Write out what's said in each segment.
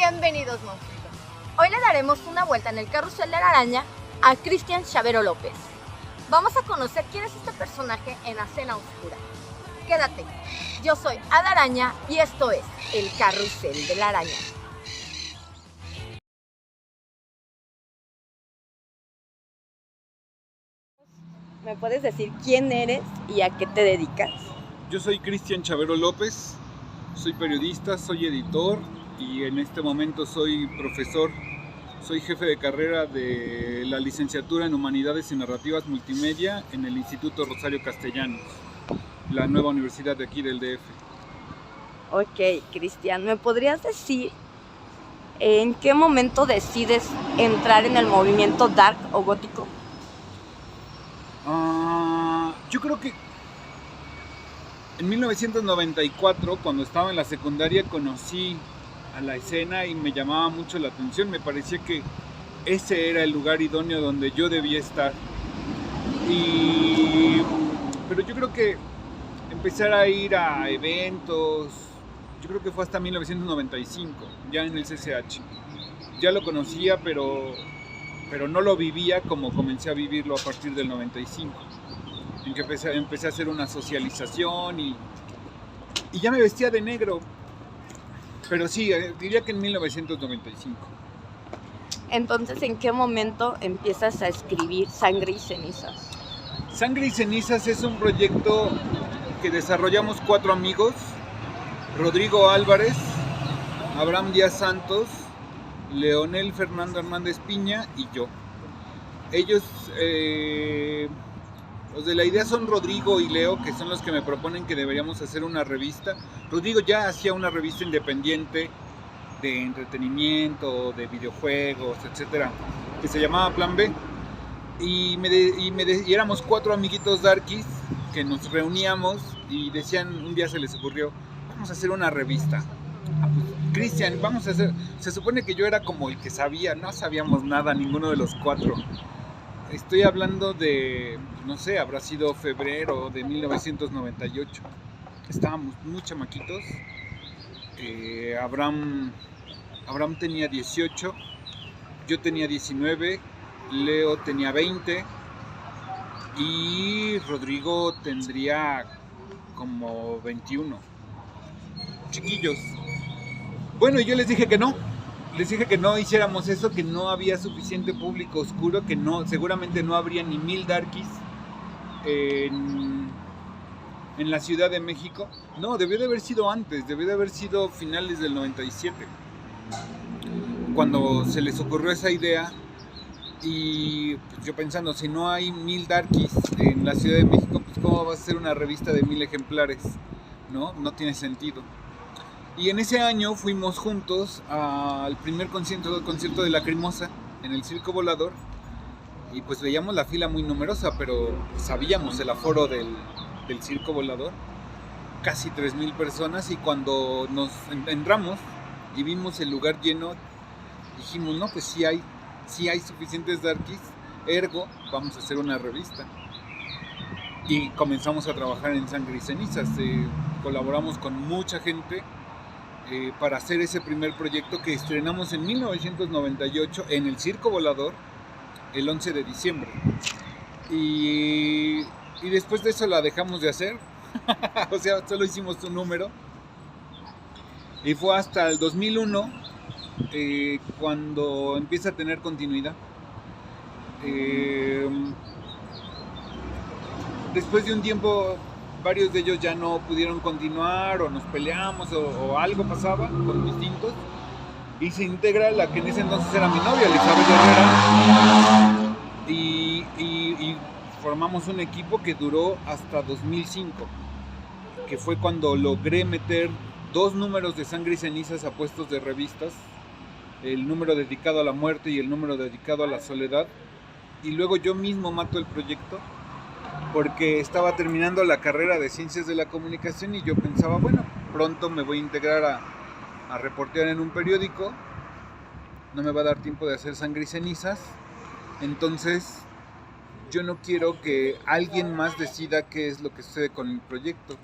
Bienvenidos, monstruitos. Hoy le daremos una vuelta en el carrusel de la araña a Cristian Chavero López. Vamos a conocer quién es este personaje en la escena oscura. Quédate, yo soy Ada Araña y esto es el carrusel de la araña. ¿Me puedes decir quién eres y a qué te dedicas? Yo soy Cristian Chavero López, soy periodista, soy editor y en este momento soy profesor. Soy jefe de carrera de la licenciatura en Humanidades y Narrativas Multimedia en el Instituto Rosario Castellanos, la nueva universidad de aquí del DF. Ok, Cristian, ¿me podrías decir en qué momento decides entrar en el movimiento dark o gótico? Yo creo que en 1994, cuando estaba en la secundaria, conocí a la escena y me llamaba mucho la atención. Me parecía que ese era el lugar idóneo donde yo debía estar. Pero yo creo que empezar a ir a eventos, yo creo que fue hasta 1995, ya en el CCH. Ya lo conocía, pero no lo vivía como comencé a vivirlo a partir del 95. En que empecé a hacer una socialización y ya me vestía de negro. Pero sí, diría que en 1995. Entonces, ¿en qué momento empiezas a escribir Sangre y Cenizas? Sangre y Cenizas es un proyecto que desarrollamos 4 amigos: Rodrigo Álvarez, Abraham Díaz Santos, Leonel Fernando Hernández Piña y yo. Ellos, los de la idea son Rodrigo y Leo, que son los que me proponen que deberíamos hacer una revista. Rodrigo ya hacía una revista independiente de entretenimiento, de videojuegos, etcétera, que se llamaba Plan B. Y éramos 4 amiguitos darkies que nos reuníamos y decían, un día se les ocurrió, vamos a hacer una revista. Pues, Cristian, vamos a hacer. Se supone que yo era como el que sabía, no sabíamos nada, ninguno de los 4. Estoy hablando de, no sé, habrá sido febrero de 1998. Estábamos muy chamaquitos. Abraham tenía 18, yo tenía 19, Leo tenía 20 y Rodrigo tendría como 21. Chiquillos. Bueno, y yo les dije que no hiciéramos eso, que no había suficiente público oscuro, que seguramente no habría ni 1000 darkies en la Ciudad de México. No, debió de haber sido antes, debió de haber sido finales del 97, cuando se les ocurrió esa idea. Y pues yo pensando, si no hay 1000 darkies en la Ciudad de México, pues cómo va a ser una revista de 1000 ejemplares, no tiene sentido. Y en ese año fuimos juntos al primer concierto de Lacrimosa en el Circo Volador, y pues veíamos la fila muy numerosa, pero sabíamos el aforo del Circo Volador, casi 3000 personas, y cuando nos entramos y vimos el lugar lleno, dijimos, no, pues sí hay suficientes darkies, ergo vamos a hacer una revista. Y comenzamos a trabajar en Sangre y Cenizas. Colaboramos con mucha gente para hacer ese primer proyecto que estrenamos en 1998 en el Circo Volador el 11 de diciembre. Y después de eso la dejamos de hacer. O sea, solo hicimos un número. Y fue hasta el 2001 cuando empieza a tener continuidad. Después de un tiempo, varios de ellos ya no pudieron continuar, o nos peleamos, o algo pasaba con distintos, y se integra la que en ese entonces era mi novia, Elizabeth Herrera, y formamos un equipo que duró hasta 2005, que fue cuando logré meter 2 números de Sangre y Cenizas a puestos de revistas, el número dedicado a la muerte y el número dedicado a la soledad, y luego yo mismo mato el proyecto porque estaba terminando la carrera de Ciencias de la Comunicación y yo pensaba, bueno, pronto me voy a integrar a reportear en un periódico, no me va a dar tiempo de hacer Sangre y Cenizas, entonces yo no quiero que alguien más decida qué es lo que sucede con el proyecto,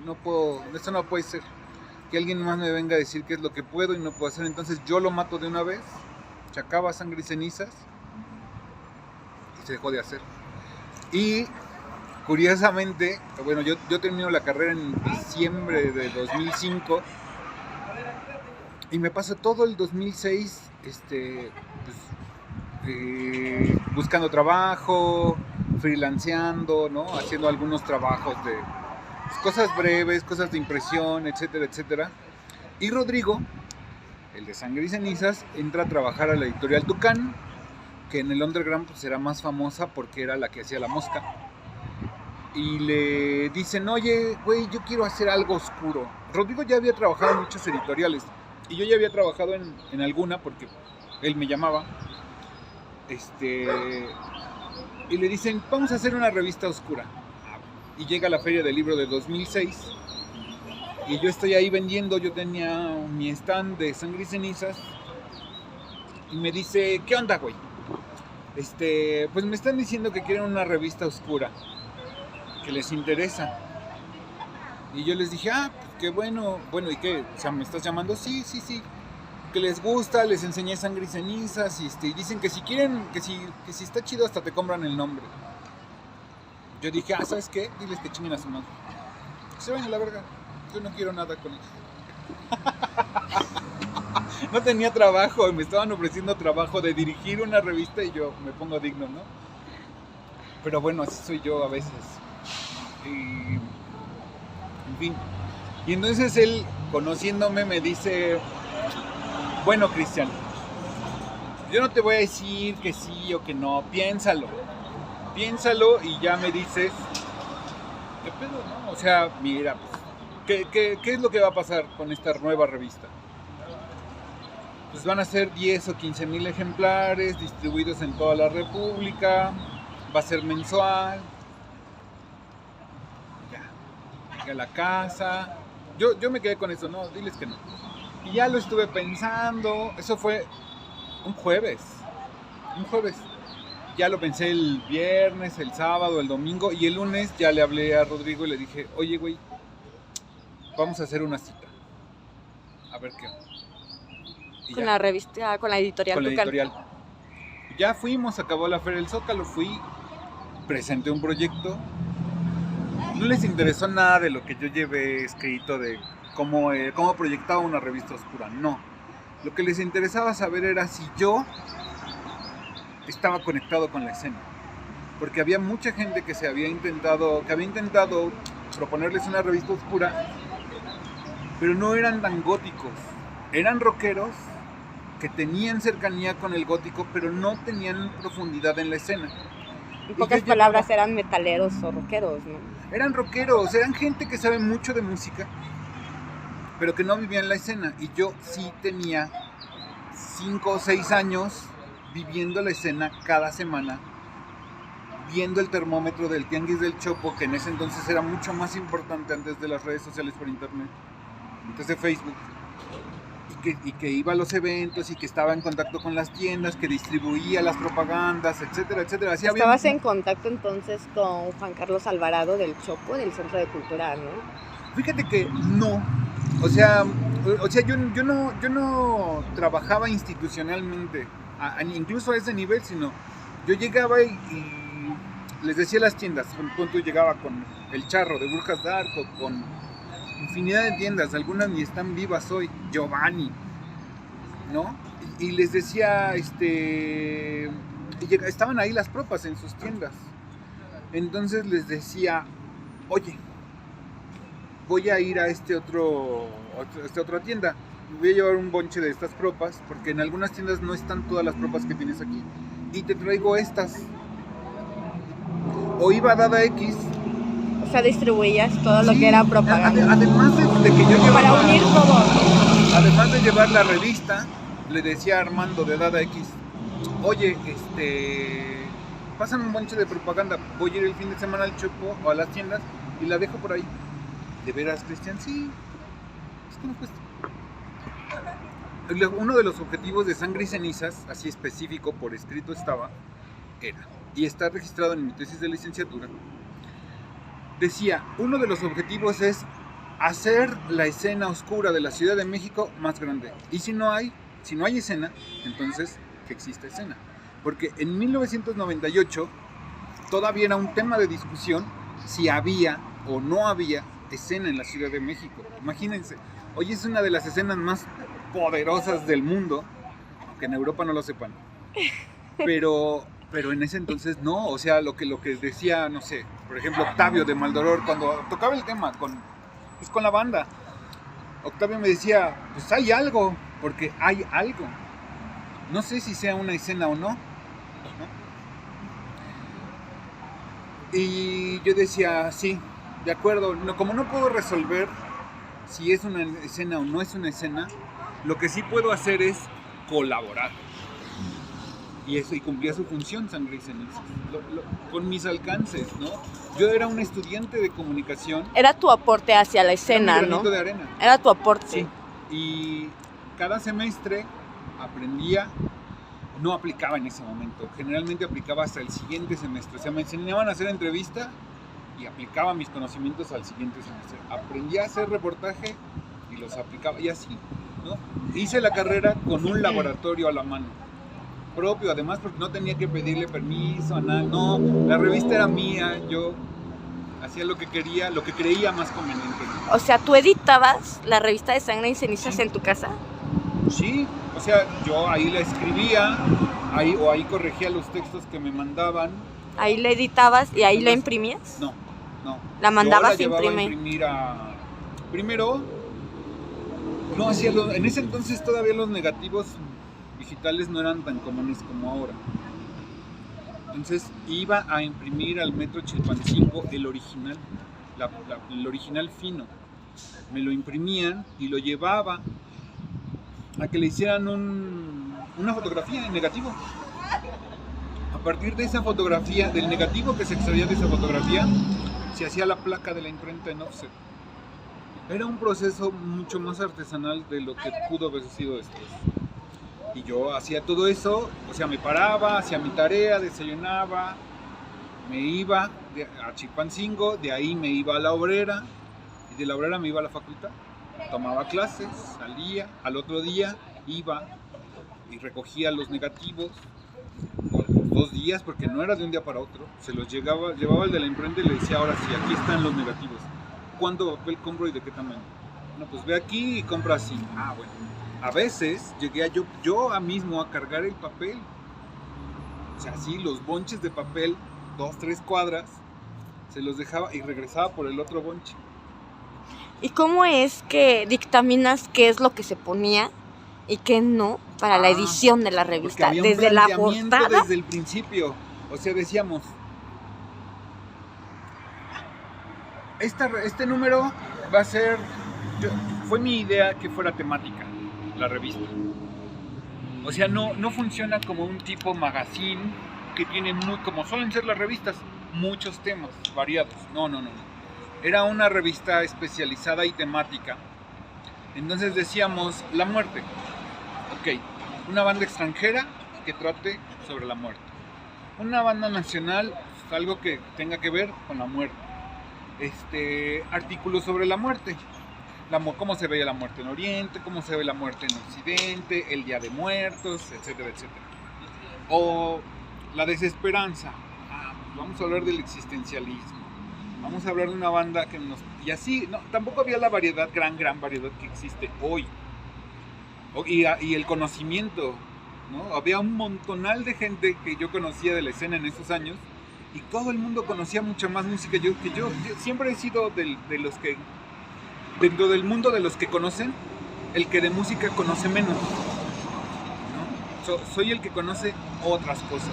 no puedo, eso no puede ser. que alguien más me venga a decir qué es lo que puedo y no puedo hacer. Entonces yo lo mato de una vez, se acaba Sangre y Cenizas y se dejó de hacer. Y curiosamente, bueno, yo termino la carrera en diciembre de 2005 y me paso todo el 2006 buscando trabajo, freelanceando, ¿no? Haciendo algunos trabajos de cosas breves, cosas de impresión, etcétera, etcétera. Y Rodrigo, el de Sangre y Cenizas, entra a trabajar a la editorial Tucán, que en el underground pues era más famosa porque era la que hacía La Mosca. Y le dicen, oye, güey, yo quiero hacer algo oscuro. Rodrigo ya había trabajado en muchas editoriales y yo ya había trabajado en alguna porque él me llamaba. Y le dicen, vamos a hacer una revista oscura. Y llega la Feria del Libro de 2006 y yo estoy ahí vendiendo. Yo tenía mi stand de Sangre y Cenizas y me dice, ¿qué onda, güey? Pues me están diciendo que quieren una revista oscura, que les interesa. Y yo les dije, pues qué bueno. Bueno, ¿y qué? O sea, ¿me estás llamando? Sí. Que les gusta, les enseñé Sangre y Cenizas y dicen que si quieren, que si está chido hasta te compran el nombre. Yo dije, ¿sabes qué? Diles que chinguen a su madre. Que se vayan a la verga. Yo no quiero nada con ellos. No tenía trabajo, me estaban ofreciendo trabajo de dirigir una revista y yo me pongo digno, ¿no? Pero bueno, así soy yo a veces. En fin. Y entonces él, conociéndome, me dice, bueno, Cristian, yo no te voy a decir que sí o que no, piénsalo y ya me dices, ¿qué pedo, no? O sea, mira, pues, ¿qué es lo que va a pasar con esta nueva revista? Pues van a ser 10 o 15 mil ejemplares distribuidos en toda la República, va a ser mensual, ya, llegué a la casa, yo me quedé con eso, no, diles que no. Y ya lo estuve pensando, eso fue un jueves. Ya lo pensé el viernes, el sábado, el domingo y el lunes ya le hablé a Rodrigo y le dije, oye, güey, vamos a hacer una cita. A ver qué. Y con ya. La revista, con la editorial Con la Tucán. editorial. Ya fuimos, acabó la Feria del Zócalo, fui, presenté un proyecto. No les interesó nada de lo que yo llevé escrito de cómo proyectaba una revista oscura, no. Lo que les interesaba saber era si yo estaba conectado con la escena, porque había mucha gente que había intentado proponerles una revista oscura, pero no eran tan góticos, eran rockeros que tenían cercanía con el gótico, pero no tenían profundidad en la escena. En pocas palabras, eran metaleros o rockeros, ¿no? Eran rockeros, eran gente que sabe mucho de música, pero que no vivía en la escena. Y yo sí tenía 5 o 6 años viviendo la escena cada semana, viendo el termómetro del Tianguis del Chopo, que en ese entonces era mucho más importante antes de las redes sociales por internet, antes de Facebook, y que iba a los eventos y que estaba en contacto con las tiendas, que distribuía las propagandas, etcétera, etcétera. Así ¿Estabas en contacto entonces con Juan Carlos Alvarado del Chopo, del Centro de Cultura, no? Fíjate que no. O sea yo no trabajaba institucionalmente, incluso a ese nivel, sino yo llegaba y les decía a las tiendas, por punto llegaba con El Charro de Brujas Dark, con infinidad de tiendas, algunas ni están vivas hoy, Giovanni, ¿no? Y les decía, estaban ahí las propas en sus tiendas. Entonces les decía, oye, voy a ir a esta otra tienda, voy a llevar un bonche de estas propas, porque en algunas tiendas no están todas las propas que tienes aquí, y te traigo estas. O iba a Dada X. O sea, distribuías todo lo que era propaganda. Además de que yo llevaba, para unir todo. Además de llevar la revista, le decía a Armando de Dada X, oye, pasan un bonche de propaganda, voy a ir el fin de semana al Chopo o a las tiendas y la dejo por ahí. ¿De veras, Cristian? Sí. Es que no cuesta. Uno de los objetivos de Sangre y Cenizas, así específico por escrito y está registrado en mi tesis de licenciatura, decía, uno de los objetivos es hacer la escena oscura de la Ciudad de México más grande. Y si no hay escena, entonces que exista escena. Porque en 1998 todavía era un tema de discusión si había o no había escena en la Ciudad de México. Imagínense, hoy es una de las escenas más poderosas del mundo, aunque en Europa no lo sepan. Pero en ese entonces no, o sea, lo que decía, no sé, por ejemplo, Octavio de Maldoror, cuando tocaba el tema con la banda, Octavio me decía, pues hay algo, porque hay algo. No sé si sea una escena o no, ¿no? Y yo decía, sí, de acuerdo, como no puedo resolver si es una escena o no es una escena, lo que sí puedo hacer es colaborar. Y cumplía su función Sangre y Cenizas, con mis alcances, ¿no? Yo era un estudiante de comunicación. Era tu aporte hacia la escena, era un granito de arena. Era tu aporte. Sí. Y cada semestre aprendía, no aplicaba en ese momento, generalmente aplicaba hasta el siguiente semestre. O sea, me enseñaban a hacer entrevista y aplicaba mis conocimientos al siguiente semestre. Aprendí a hacer reportaje y los aplicaba, y así, ¿no? Hice la carrera con un laboratorio a la mano propio, además, porque no tenía que pedirle permiso a nadie. No, la revista era mía, yo hacía lo que quería, lo que creía más conveniente. O sea, ¿tú editabas la revista de Sangre y Cenizas en tu casa? Sí, o sea, yo ahí la escribía, ahí corregía los textos que me mandaban. ¿Ahí la editabas y ahí la imprimías? No. ¿La mandabas yo la llevaba a imprimir primero, no hacía en ese entonces todavía los negativos digitales no eran tan comunes como ahora. Entonces iba a imprimir al Metro Chilpancingo el original, el original fino. Me lo imprimían y lo llevaba a que le hicieran una fotografía en negativo. A partir de esa fotografía, del negativo que se extraía de esa fotografía, se hacía la placa de la imprenta en offset. Era un proceso mucho más artesanal de lo que pudo haber sido después. Y yo hacía todo eso, o sea, me paraba, hacía mi tarea, desayunaba, me iba a Chilpancingo, de ahí me iba a La Obrera, y de La Obrera me iba a la facultad, tomaba clases, salía, al otro día iba y recogía los negativos, los 2 días, porque no era de un día para otro, se los llevaba el de la imprenta y le decía, ahora sí, aquí están los negativos, ¿cuánto papel compro y de qué tamaño? No, pues ve aquí y compra así. Ah, bueno. A veces llegué yo mismo a cargar el papel. O sea, sí, los bonches de papel, 2-3 cuadras, se los dejaba y regresaba por el otro bonche. ¿Y cómo es que dictaminas qué es lo que se ponía y qué no para la edición de la revista? Había desde un la portada. Desde el principio. O sea, decíamos, este número va a ser... fue mi idea que fuera temática la revista. O sea, no funciona como un tipo magazine que tiene, como suelen ser las revistas, muchos temas variados. No. Era una revista especializada y temática. Entonces decíamos, la muerte. Ok, una banda extranjera que trate sobre la muerte. Una banda nacional, algo que tenga que ver con la muerte. Artículos sobre la muerte. Cómo se veía la muerte en Oriente, cómo se ve la muerte en Occidente, el Día de Muertos, etcétera, etcétera. O la desesperanza. Pues vamos a hablar del existencialismo. Vamos a hablar de una banda que nos... Y así, no, tampoco había la variedad, gran variedad que existe hoy. Y el conocimiento, ¿no? Había un montonal de gente que yo conocía de la escena en esos años y todo el mundo conocía mucha más música. Yo siempre he sido de los que... Dentro del mundo de los que conocen, el que de música conoce menos, ¿no? Soy el que conoce otras cosas,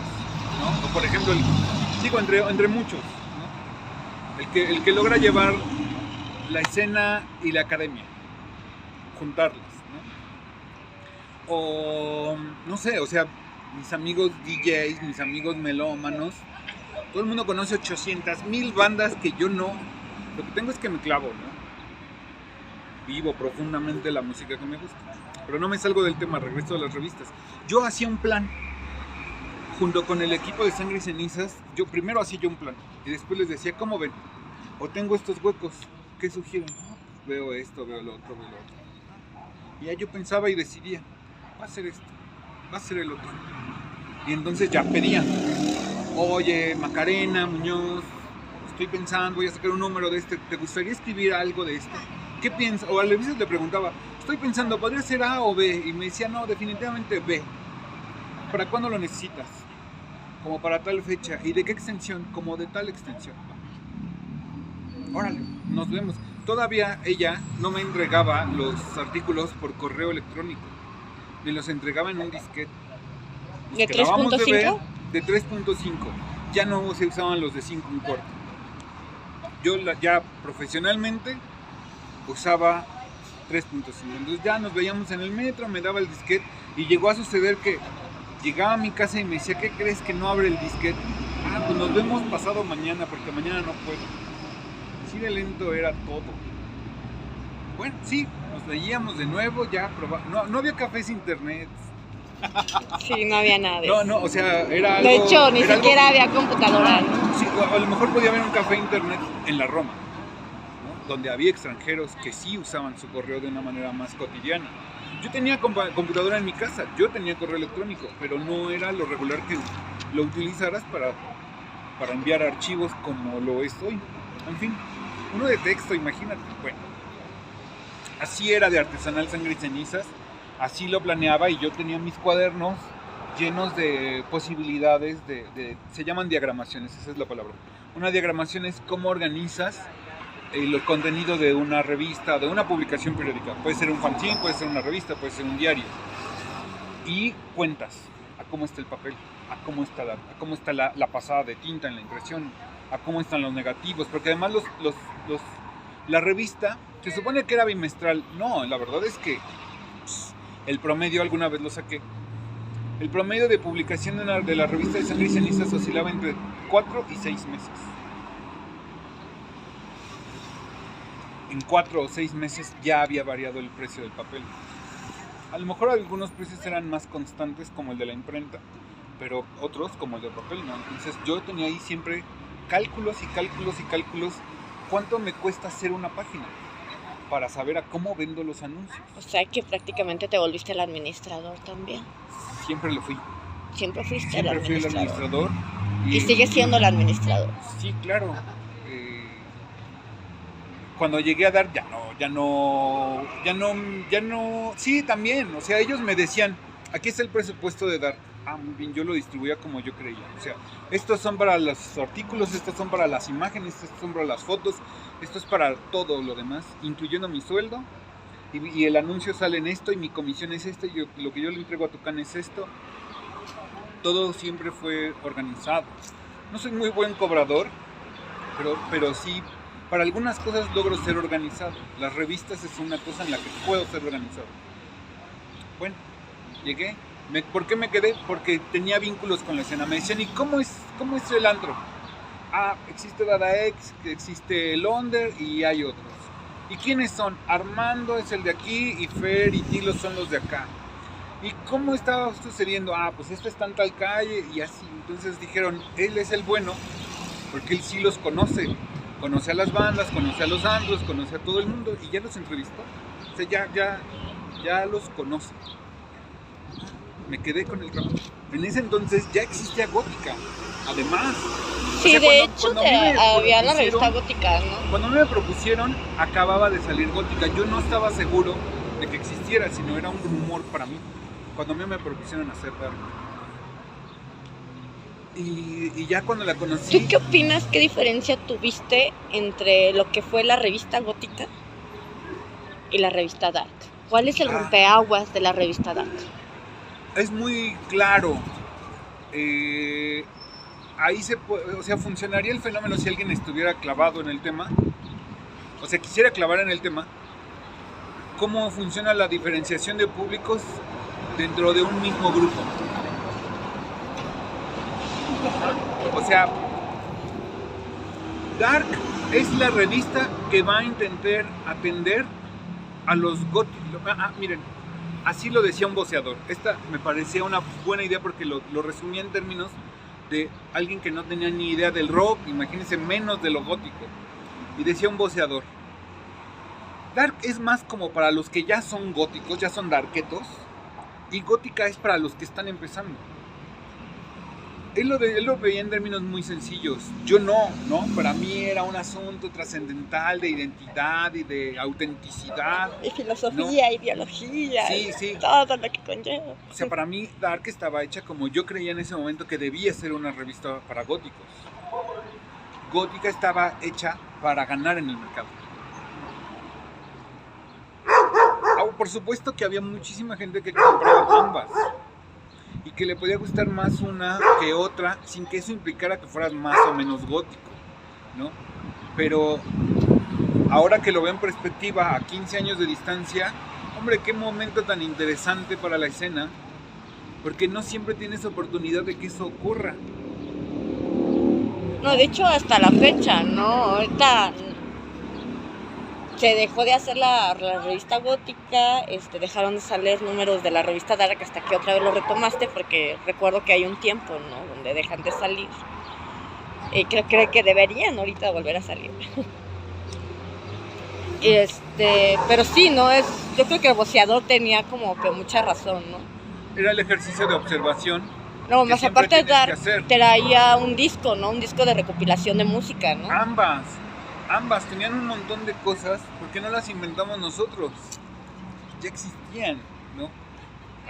¿no? O por ejemplo, entre muchos, ¿no? El que logra llevar la escena y la academia, juntarlas, ¿no? O no sé, o sea, mis amigos DJs, mis amigos melómanos, todo el mundo conoce 800,000 bandas que yo no. Lo que tengo es que me clavo, ¿no? Vivo profundamente la música que me gusta, pero no me salgo del tema, regreso a las revistas. Yo hacía un plan junto con el equipo de Sangre y Cenizas. Primero hacía yo un plan y después les decía, ¿cómo ven? O tengo estos huecos, ¿qué sugieren? veo esto, veo lo otro, veo lo otro. Y ya yo pensaba y decidía, va a ser esto, va a ser el otro. Y entonces ya pedía, oye, Macarena, Muñoz, estoy pensando, voy a sacar un número de este, ¿te gustaría escribir algo de esto? ¿Qué piensas? O a veces le preguntaba, estoy pensando, ¿podría ser A o B? Y me decía, no, definitivamente B. ¿Para cuándo lo necesitas? Como para tal fecha. ¿Y de qué extensión? Como de tal extensión. Órale, nos vemos. Todavía ella no me entregaba los artículos por correo electrónico. Me los entregaba en un disquete. ¿De 3.5? De 3.5. Ya no se usaban los de 5 en corto. Yo ya profesionalmente usaba 3.5. Entonces ya nos veíamos en el metro, me daba el disquete y llegó a suceder que llegaba a mi casa y me decía, ¿qué crees que no abre el disquete? Ah, pues nos vemos pasado mañana porque mañana no puedo. Así de lento era todo. Bueno, sí, nos leíamos de nuevo, ya probaba. No había cafés internet. Sí, no había nada de eso. No, o sea, era algo... De hecho, ni era siquiera algo... había computadora, ¿no? Sí, a lo mejor podía haber un café internet en la Roma, ¿no? Donde había extranjeros que sí usaban su correo de una manera más cotidiana. Yo tenía computadora en mi casa, yo tenía correo electrónico, pero no era lo regular que lo utilizaras para enviar archivos como lo es hoy. En fin, uno de texto, imagínate. Bueno, así era de Artesanal Sangre y Cenizas, así lo planeaba y yo tenía mis cuadernos llenos de posibilidades se llaman diagramaciones, esa es la palabra. Una diagramación es cómo organizas el contenido de una revista, de una publicación periódica. Puede ser un fanzine, puede ser una revista, puede ser un diario. Y cuentas a cómo está el papel, a cómo está la pasada de tinta en la impresión, a cómo están los negativos, porque además la revista se supone que era bimestral. No, la verdad es que el promedio, alguna vez lo saqué, el promedio de publicación de la revista de Sangre y Cenizas oscilaba entre 4 y 6 meses. En 4 o 6 meses ya había variado el precio del papel. A lo mejor algunos precios eran más constantes como el de la imprenta, pero otros como el del papel no. Entonces yo tenía ahí siempre cálculos y cálculos y cálculos. ¿Cuánto me cuesta hacer una página? Para saber a cómo vendo los anuncios. O sea que prácticamente te volviste el administrador también. Siempre lo fui. Siempre fuiste Siempre el fui el administrador. Y sigues siendo el administrador. Sí, claro. Cuando llegué a dar, ya no, sí, también, o sea, ellos me decían, aquí está el presupuesto de dar, muy bien, yo lo distribuía como yo creía, o sea, estos son para los artículos, estos son para las imágenes, estos son para las fotos, esto es para todo lo demás, incluyendo mi sueldo, y el anuncio sale en esto, y mi comisión es esto, y lo que yo le entrego a Tucán es esto, todo siempre fue organizado. No soy muy buen cobrador, pero sí, para algunas cosas logro ser organizado. Las revistas es una cosa en la que puedo ser organizado. Bueno, llegué. ¿Por qué me quedé? Porque tenía vínculos con la escena. Me decían, ¿y cómo es el antro? Existe Dadaex, existe el Onder y hay otros. ¿Y quiénes son? Armando es el de aquí y Fer y Tilo son los de acá. ¿Y cómo estaba sucediendo? Pues esto está en tal calle y así. Entonces dijeron, él es el bueno porque él sí los conoce. Conoce a las bandas, conoce a los antros, conoce a todo el mundo y ya los entrevistó. O sea, ya los conoce. Me quedé con el trabajo. En ese entonces ya existía Gótica, además. Sí, o sea, de hecho había la revista Gótica, ¿no? Cuando me propusieron, acababa de salir Gótica. Yo no estaba seguro de que existiera, sino era un rumor para mí. Cuando a mí me propusieron hacer Dark. Y ya cuando la conocí... ¿Tú qué opinas? ¿Qué diferencia tuviste entre lo que fue la revista Gótica y la revista Dark? ¿Cuál es el rompeaguas de la revista Dark? Es muy claro. Ahí funcionaría el fenómeno si alguien estuviera clavado en el tema. O sea, quisiera clavar en el tema. ¿Cómo funciona la diferenciación de públicos dentro de un mismo grupo? O sea, Dark es la revista que va a intentar atender a los góticos. Miren, así lo decía un voceador. Esta me parecía una buena idea porque lo resumía en términos de alguien que no tenía ni idea del rock, imagínense, menos de lo gótico. Y decía un voceador, Dark es más como para los que ya son góticos, ya son darketos, y gótica es para los que están empezando. Él lo veía en términos muy sencillos. Yo no. Para mí era un asunto trascendental de identidad y de autenticidad. Y filosofía, ideología. Sí. Todo lo que conlleva. O sea, para mí Dark estaba hecha como yo creía en ese momento que debía ser una revista para góticos. Gótica estaba hecha para ganar en el mercado. Por supuesto que había muchísima gente que compraba ambas y que le podía gustar más una que otra sin que eso implicara que fueras más o menos gótico, ¿no? Pero ahora que lo veo en perspectiva a 15 años de distancia, hombre, qué momento tan interesante para la escena, porque no siempre tienes oportunidad de que eso ocurra. No, de hecho hasta la fecha, ¿no? Ahorita se dejó de hacer la revista gótica, dejaron de salir números de la revista Dark hasta que otra vez lo retomaste, porque recuerdo que hay un tiempo, ¿no?, donde dejan de salir. Y creo que deberían ahorita volver a salir. Pero sí, ¿no? Yo creo que el boceador tenía como que mucha razón, ¿no? Era el ejercicio de observación. No, más aparte de Dark, hacer. traía un disco, ¿no? Un disco de recopilación de música, ¿no? Ambas tenían un montón de cosas porque no las inventamos nosotros, ya existían, ¿no?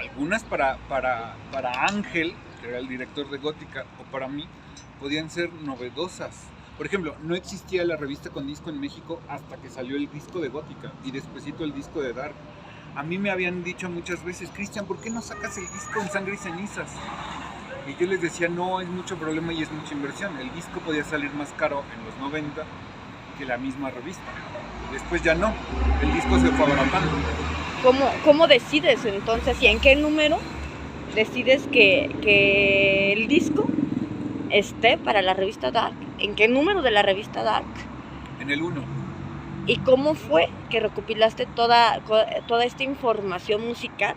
Algunas para Ángel, que era el director de Gótica, o para mí, podían ser novedosas. Por ejemplo, no existía la revista con disco en México hasta que salió el disco de Gótica y despuesito el disco de Dark. A mí me habían dicho muchas veces, Cristian, ¿por qué no sacas el disco en Sangre y Cenizas? Y yo les decía, no, es mucho problema y es mucha inversión. El disco podía salir más caro en los 90 que la misma revista. Después ya no, el disco se fue abaratando. ¿Cómo decides entonces y en qué número decides que el disco esté para la revista Dark? ¿En qué número de la revista Dark? En el 1. ¿Y cómo fue que recopilaste toda esta información musical?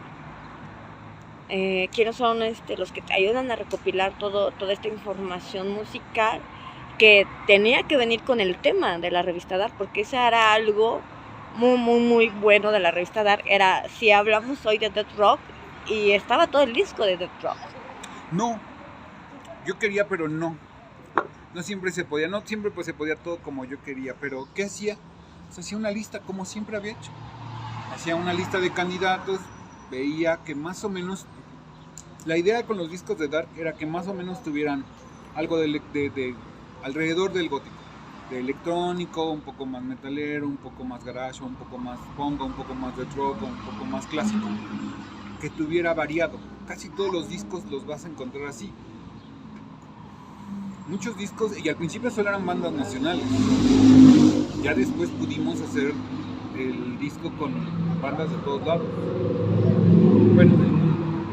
¿Quiénes son los que te ayudan a recopilar toda esta información musical que tenía que venir con el tema de la revista Dark? Porque ese era algo muy, muy, muy bueno de la revista Dark. Era, si hablamos hoy de Death Rock, y estaba todo el disco de Death Rock. No, yo quería, pero no siempre se podía, no siempre pues se podía todo como yo quería, pero ¿qué hacía? Pues hacía una lista como siempre había hecho. Hacía una lista de candidatos, veía que más o menos, la idea con los discos de Dark era que más o menos tuvieran algo de alrededor del gótico, de electrónico, un poco más metalero, un poco más garage, un poco más punk, un poco más de rock, un poco más clásico, que tuviera variado. Casi todos los discos los vas a encontrar así. Muchos discos, y al principio solo eran bandas nacionales. Ya después pudimos hacer el disco con bandas de todos lados. Bueno, del mundo.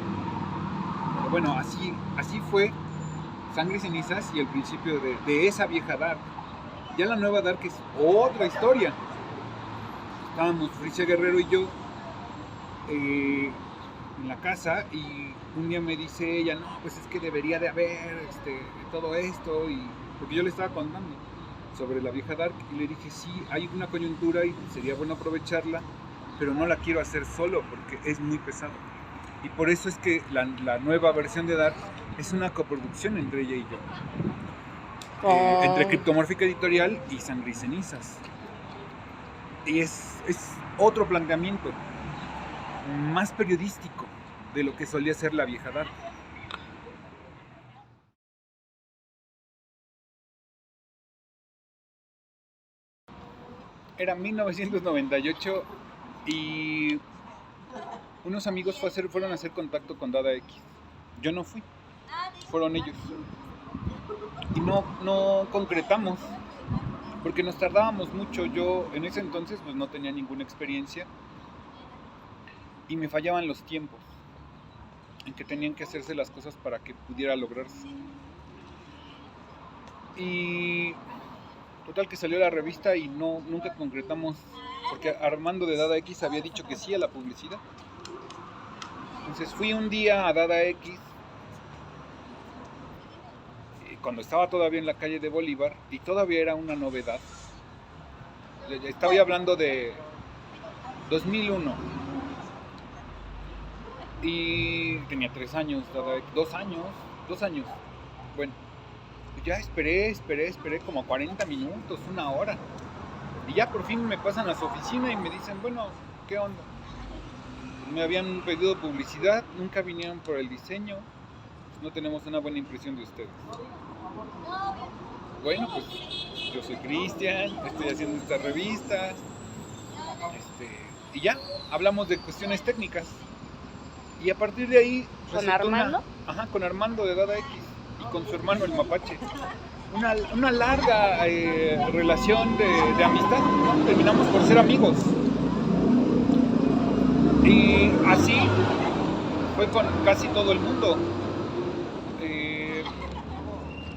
Pero bueno, así fue Sangre y Cenizas y el principio de esa vieja Dark. Ya la nueva Dark es otra historia. Estábamos Fricia Guerrero y yo en la casa y un día me dice ella, no, pues es que debería de haber todo esto, porque yo le estaba contando sobre la vieja Dark y le dije, sí, hay una coyuntura y sería bueno aprovecharla, pero no la quiero hacer solo porque es muy pesado. Y por eso es que la nueva versión de Dark es una coproducción entre ella y yo. Entre Criptomórfica Editorial y Sangre y Cenizas. Y es otro planteamiento, más periodístico de lo que solía ser la vieja Dark. Era 1998 y unos amigos fueron a hacer contacto con Dada X. Yo no fui, fueron ellos. Y no concretamos, porque nos tardábamos mucho. Yo en ese entonces pues no tenía ninguna experiencia y me fallaban los tiempos en que tenían que hacerse las cosas para que pudiera lograrse. Y total que salió la revista y nunca concretamos, porque Armando de Dada X había dicho que sí a la publicidad. Entonces fui un día a Dada X cuando estaba todavía en la calle de Bolívar y todavía era una novedad. Estaba hablando de 2001. Y tenía 3 años, 2 años. Bueno, ya esperé como 40 minutos, 1 hora. Y ya por fin me pasan a su oficina y me dicen, bueno, ¿qué onda? Me habían pedido publicidad, nunca vinieron por el diseño, no tenemos una buena impresión de ustedes. Bueno, pues yo soy Cristian, estoy haciendo esta revista, y ya, hablamos de cuestiones técnicas. Y a partir de ahí... ¿Con Armando? Con Armando de Dada X y con su hermano el Mapache. Una larga relación de amistad, ¿no? Terminamos por ser amigos. Y así fue con casi todo el mundo.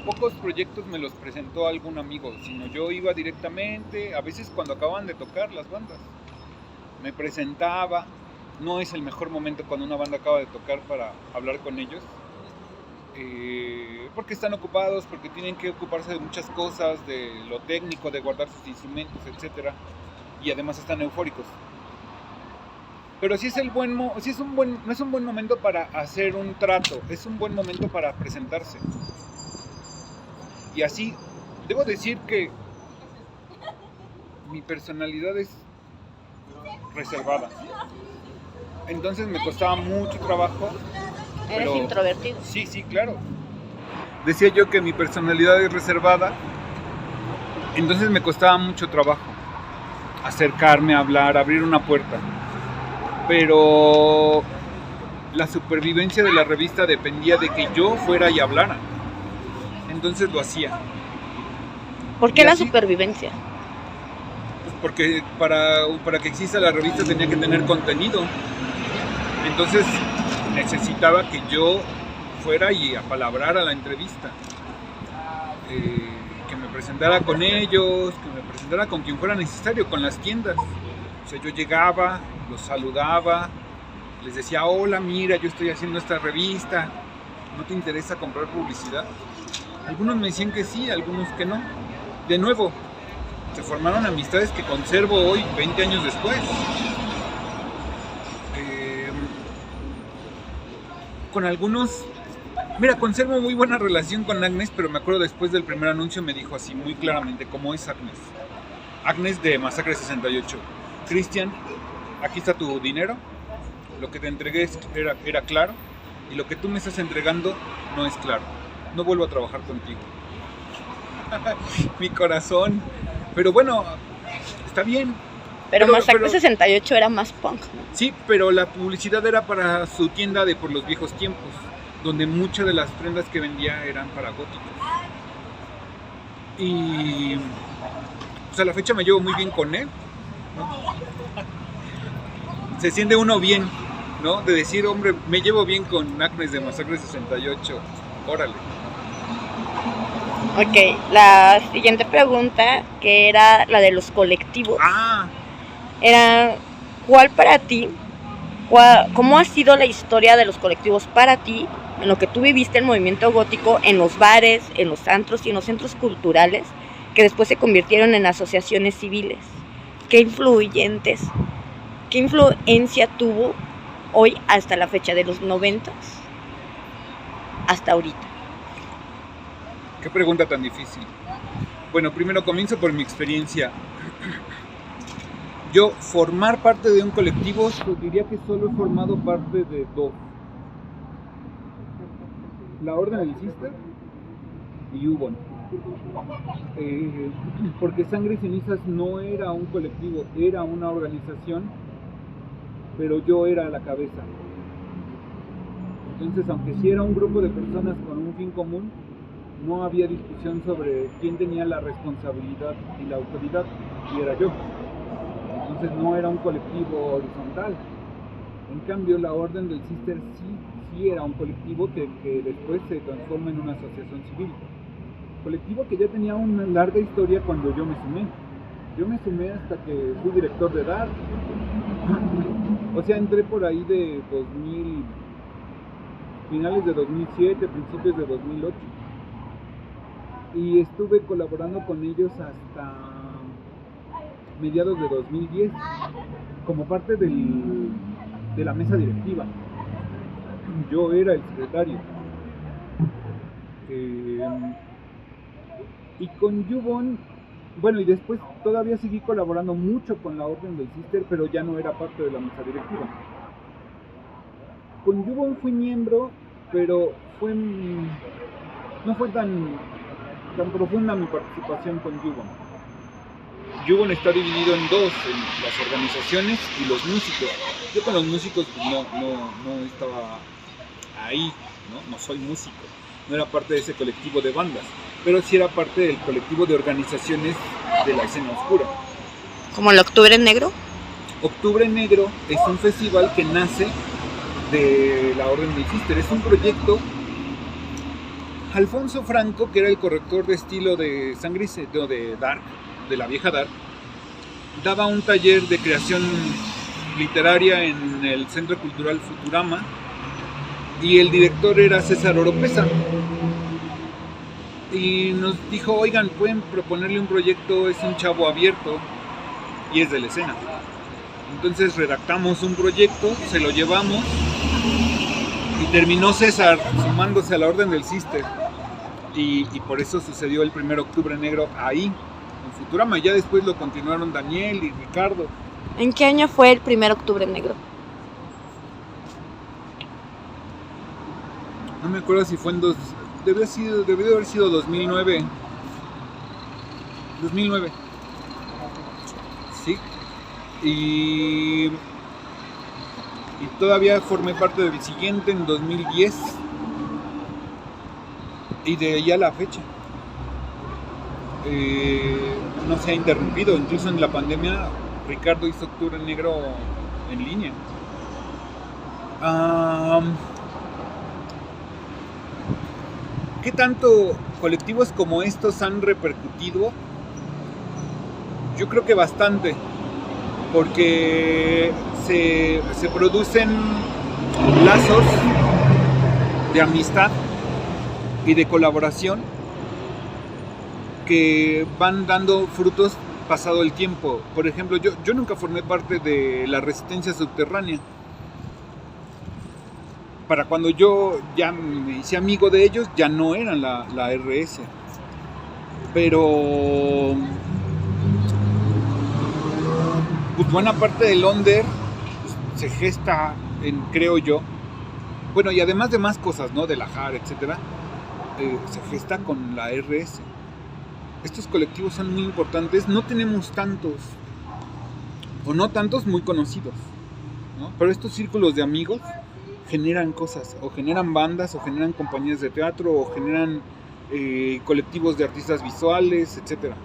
Pocos proyectos me los presentó algún amigo, sino yo iba directamente, a veces cuando acaban de tocar las bandas. Me presentaba, no es el mejor momento cuando una banda acaba de tocar para hablar con ellos, porque están ocupados, porque tienen que ocuparse de muchas cosas, de lo técnico, de guardar sus instrumentos, etc. Y además están eufóricos. Pero sí no es un buen momento para hacer un trato, es un buen momento para presentarse. Y así, debo decir que mi personalidad es reservada. Entonces me costaba mucho trabajo. ¿Eres introvertido? Sí, claro. Decía yo que mi personalidad es reservada. Entonces me costaba mucho trabajo acercarme, hablar, abrir una puerta. Pero la supervivencia de la revista dependía de que yo fuera y hablara. Entonces lo hacía. ¿Por qué la supervivencia? Pues porque para que exista la revista tenía que tener contenido. Entonces necesitaba que yo fuera y apalabrara la entrevista. Que me presentara con ellos, que me presentara con quien fuera necesario, con las tiendas. O sea, yo llegaba, los saludaba, les decía, hola, mira, yo estoy haciendo esta revista, ¿no te interesa comprar publicidad? Algunos me decían que sí, algunos que no. De nuevo, se formaron amistades que conservo hoy, 20 años después. Con algunos, mira, conservo muy buena relación con Agnes, pero me acuerdo después del primer anuncio me dijo así muy claramente cómo es Agnes. Agnes de Masacre 68. Cristian, aquí está tu dinero, lo que te entregué era claro, y lo que tú me estás entregando no es claro. No vuelvo a trabajar contigo. Mi corazón. Pero bueno, está bien. Pero Masacre 68 era más punk, ¿no? Sí, pero la publicidad era para su tienda de por los viejos tiempos, donde muchas de las prendas que vendía eran para góticos. Y pues a la fecha me llevo muy bien con él, ¿no? Se siente uno bien, ¿no? De decir, hombre, me llevo bien con Agnes de Masacre 68. Órale. Ok, la siguiente pregunta, que era la de los colectivos. Era, ¿cuál para ti, cómo ha sido la historia de los colectivos para ti, en lo que tú viviste el movimiento gótico, en los bares, en los antros y en los centros culturales, que después se convirtieron en asociaciones civiles? ¿Qué influencia tuvo hoy hasta la fecha de los 90s hasta ahorita? Qué pregunta tan difícil. Bueno, primero comienzo por mi experiencia. Yo formar parte de un colectivo, pues diría que solo he formado parte de 2. La Orden del Cister y Ubon. Porque Sangre y Cenizas no era un colectivo, era una organización, pero yo era la cabeza. Entonces, aunque sí era un grupo de personas con un fin común, no había discusión sobre quién tenía la responsabilidad y la autoridad, y era yo. Entonces no era un colectivo horizontal. En cambio, la Orden del Cister sí era un colectivo que después se transforma en una asociación civil. Colectivo que ya tenía una larga historia cuando yo me sumé. Yo me sumé hasta que fui director de edad. O sea, entré por ahí de 2000, finales de 2007, principios de 2008. Y estuve colaborando con ellos hasta mediados de 2010. como parte de la mesa directiva. Yo era el secretario. Y con Yubon, bueno, y después todavía seguí colaborando mucho con la Orden del Cister, pero ya no era parte de la mesa directiva. Con Yubon fui miembro, pero no fue tan profunda mi participación con Yubon. Yubon está dividido en dos, en las organizaciones y los músicos. Yo con los músicos no estaba ahí, no soy músico, no era parte de ese colectivo de bandas, pero sí era parte del colectivo de organizaciones de la escena oscura. ¿Como el Octubre Negro? Octubre Negro es un festival que nace de la Orden del Cister, es un proyecto. Alfonso Franco, que era el corrector de estilo de Sangrice, de Dark, de la vieja Dark, daba un taller de creación literaria en el Centro Cultural Futurama y el director era César Oropesa. Y nos dijo, oigan, pueden proponerle un proyecto, es un chavo abierto y es de la escena. Entonces redactamos un proyecto, se lo llevamos y terminó César sumándose a la Orden del Cister. Y por eso sucedió el primer Octubre Negro ahí, en Futurama. Ya después lo continuaron Daniel y Ricardo. ¿En qué año fue el primer Octubre Negro? No me acuerdo si fue en debió haber sido 2009. 2009. Sí. Y todavía formé parte del siguiente en 2010. Y de ahí a la fecha. No se ha interrumpido. Incluso en la pandemia, Ricardo hizo Octubre Negro en línea. ¿Qué tanto colectivos como estos han repercutido? Yo creo que bastante, porque se producen lazos de amistad y de colaboración que van dando frutos pasado el tiempo. Por ejemplo, yo nunca formé parte de la Resistencia Subterránea. Para cuando yo ya me hice amigo de ellos, ya no eran la RS. Pero pues buena parte del Under se gesta creo yo. Bueno, y además de más cosas, ¿no? De la JAR, etcétera, se gesta con la RS. Estos colectivos son muy importantes. No tenemos tantos, o no tantos muy conocidos, ¿no? Pero estos círculos de amigos generan cosas, o generan bandas, o generan compañías de teatro, o generan colectivos de artistas visuales, etcétera.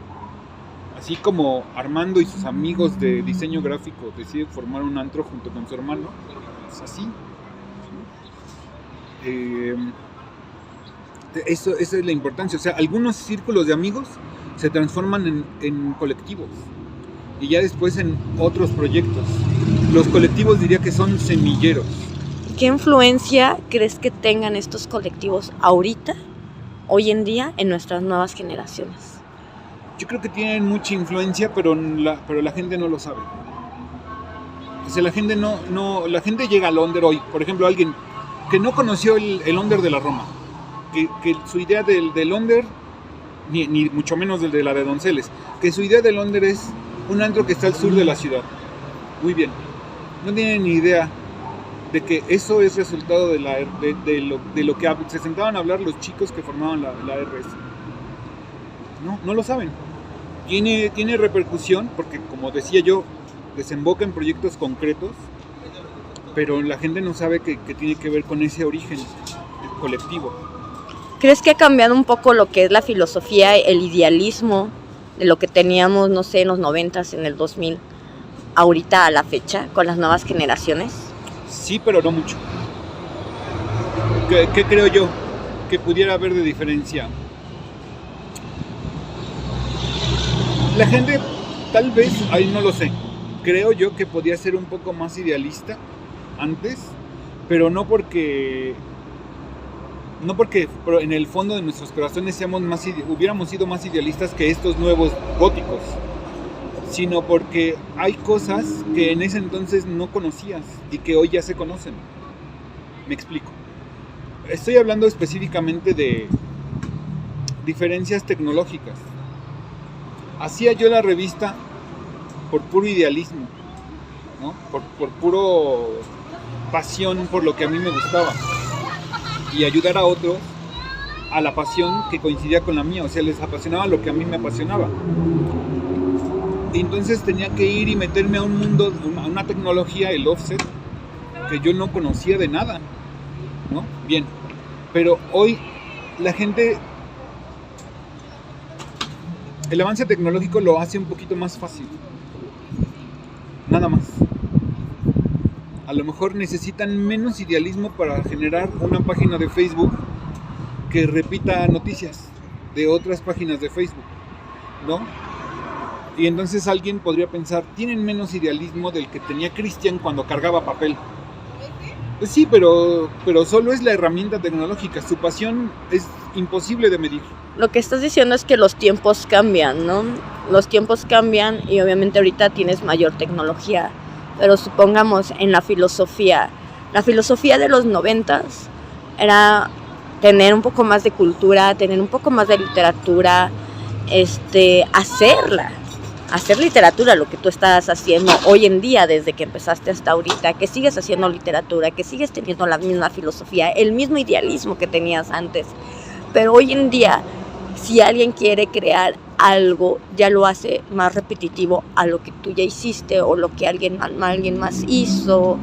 Así como Armando y sus amigos de diseño gráfico deciden formar un antro junto con su hermano, es así. Esa es la importancia. O sea, algunos círculos de amigos se transforman en colectivos y ya después en otros proyectos. Los colectivos diría que son semilleros. ¿Qué influencia crees que tengan estos colectivos ahorita, hoy en día, en nuestras nuevas generaciones? Yo creo que tienen mucha influencia, pero la gente no lo sabe. O sea, la gente llega al Under hoy. Por ejemplo, alguien que no conoció el Under de la Roma, que su idea del Under, ni mucho menos del de la de Donceles, que su idea del Under es un antro que está al sur de la ciudad. Muy bien. No tienen ni idea de que eso es resultado de lo que se sentaban a hablar los chicos que formaban la RS. No lo saben. Tiene repercusión porque, como decía yo, desemboca en proyectos concretos, pero la gente no sabe que tiene que ver con ese origen colectivo. ¿Crees que ha cambiado un poco lo que es la filosofía, el idealismo de lo que teníamos, no sé, en los 90s, en el 2000, ahorita a la fecha, con las nuevas generaciones? Sí, pero no mucho. ¿Qué creo yo que pudiera haber de diferencia? La gente, tal vez, ahí no lo sé, creo yo que podía ser un poco más idealista antes, pero no porque en el fondo de nuestros corazones hubiéramos sido más idealistas que estos nuevos góticos, sino porque hay cosas que en ese entonces no conocías y que hoy ya se conocen. Me explico. Estoy hablando específicamente de diferencias tecnológicas. Hacía yo la revista por puro idealismo, ¿no? Por puro pasión por lo que a mí me gustaba y ayudar a otros a la pasión que coincidía con la mía, o sea, les apasionaba lo que a mí me apasionaba. Y entonces tenía que ir y meterme a un mundo, a una tecnología, el offset, que yo no conocía de nada, ¿no? Bien, pero hoy la gente, el avance tecnológico lo hace un poquito más fácil, nada más. A lo mejor necesitan menos idealismo para generar una página de Facebook que repita noticias de otras páginas de Facebook, ¿no? Y entonces alguien podría pensar, tienen menos idealismo del que tenía Cristian cuando cargaba papel. Pues sí, pero solo es la herramienta tecnológica. Su pasión es imposible de medir. Lo que estás diciendo es que los tiempos cambian, ¿no? Los tiempos cambian y obviamente ahorita tienes mayor tecnología. Pero supongamos en la filosofía de los 90s era tener un poco más de cultura, tener un poco más de literatura, hacer literatura, lo que tú estás haciendo hoy en día desde que empezaste hasta ahorita, que sigues haciendo literatura, que sigues teniendo la misma filosofía, el mismo idealismo que tenías antes. Pero hoy en día, si alguien quiere crear algo, ya lo hace más repetitivo a lo que tú ya hiciste o lo que alguien más hizo,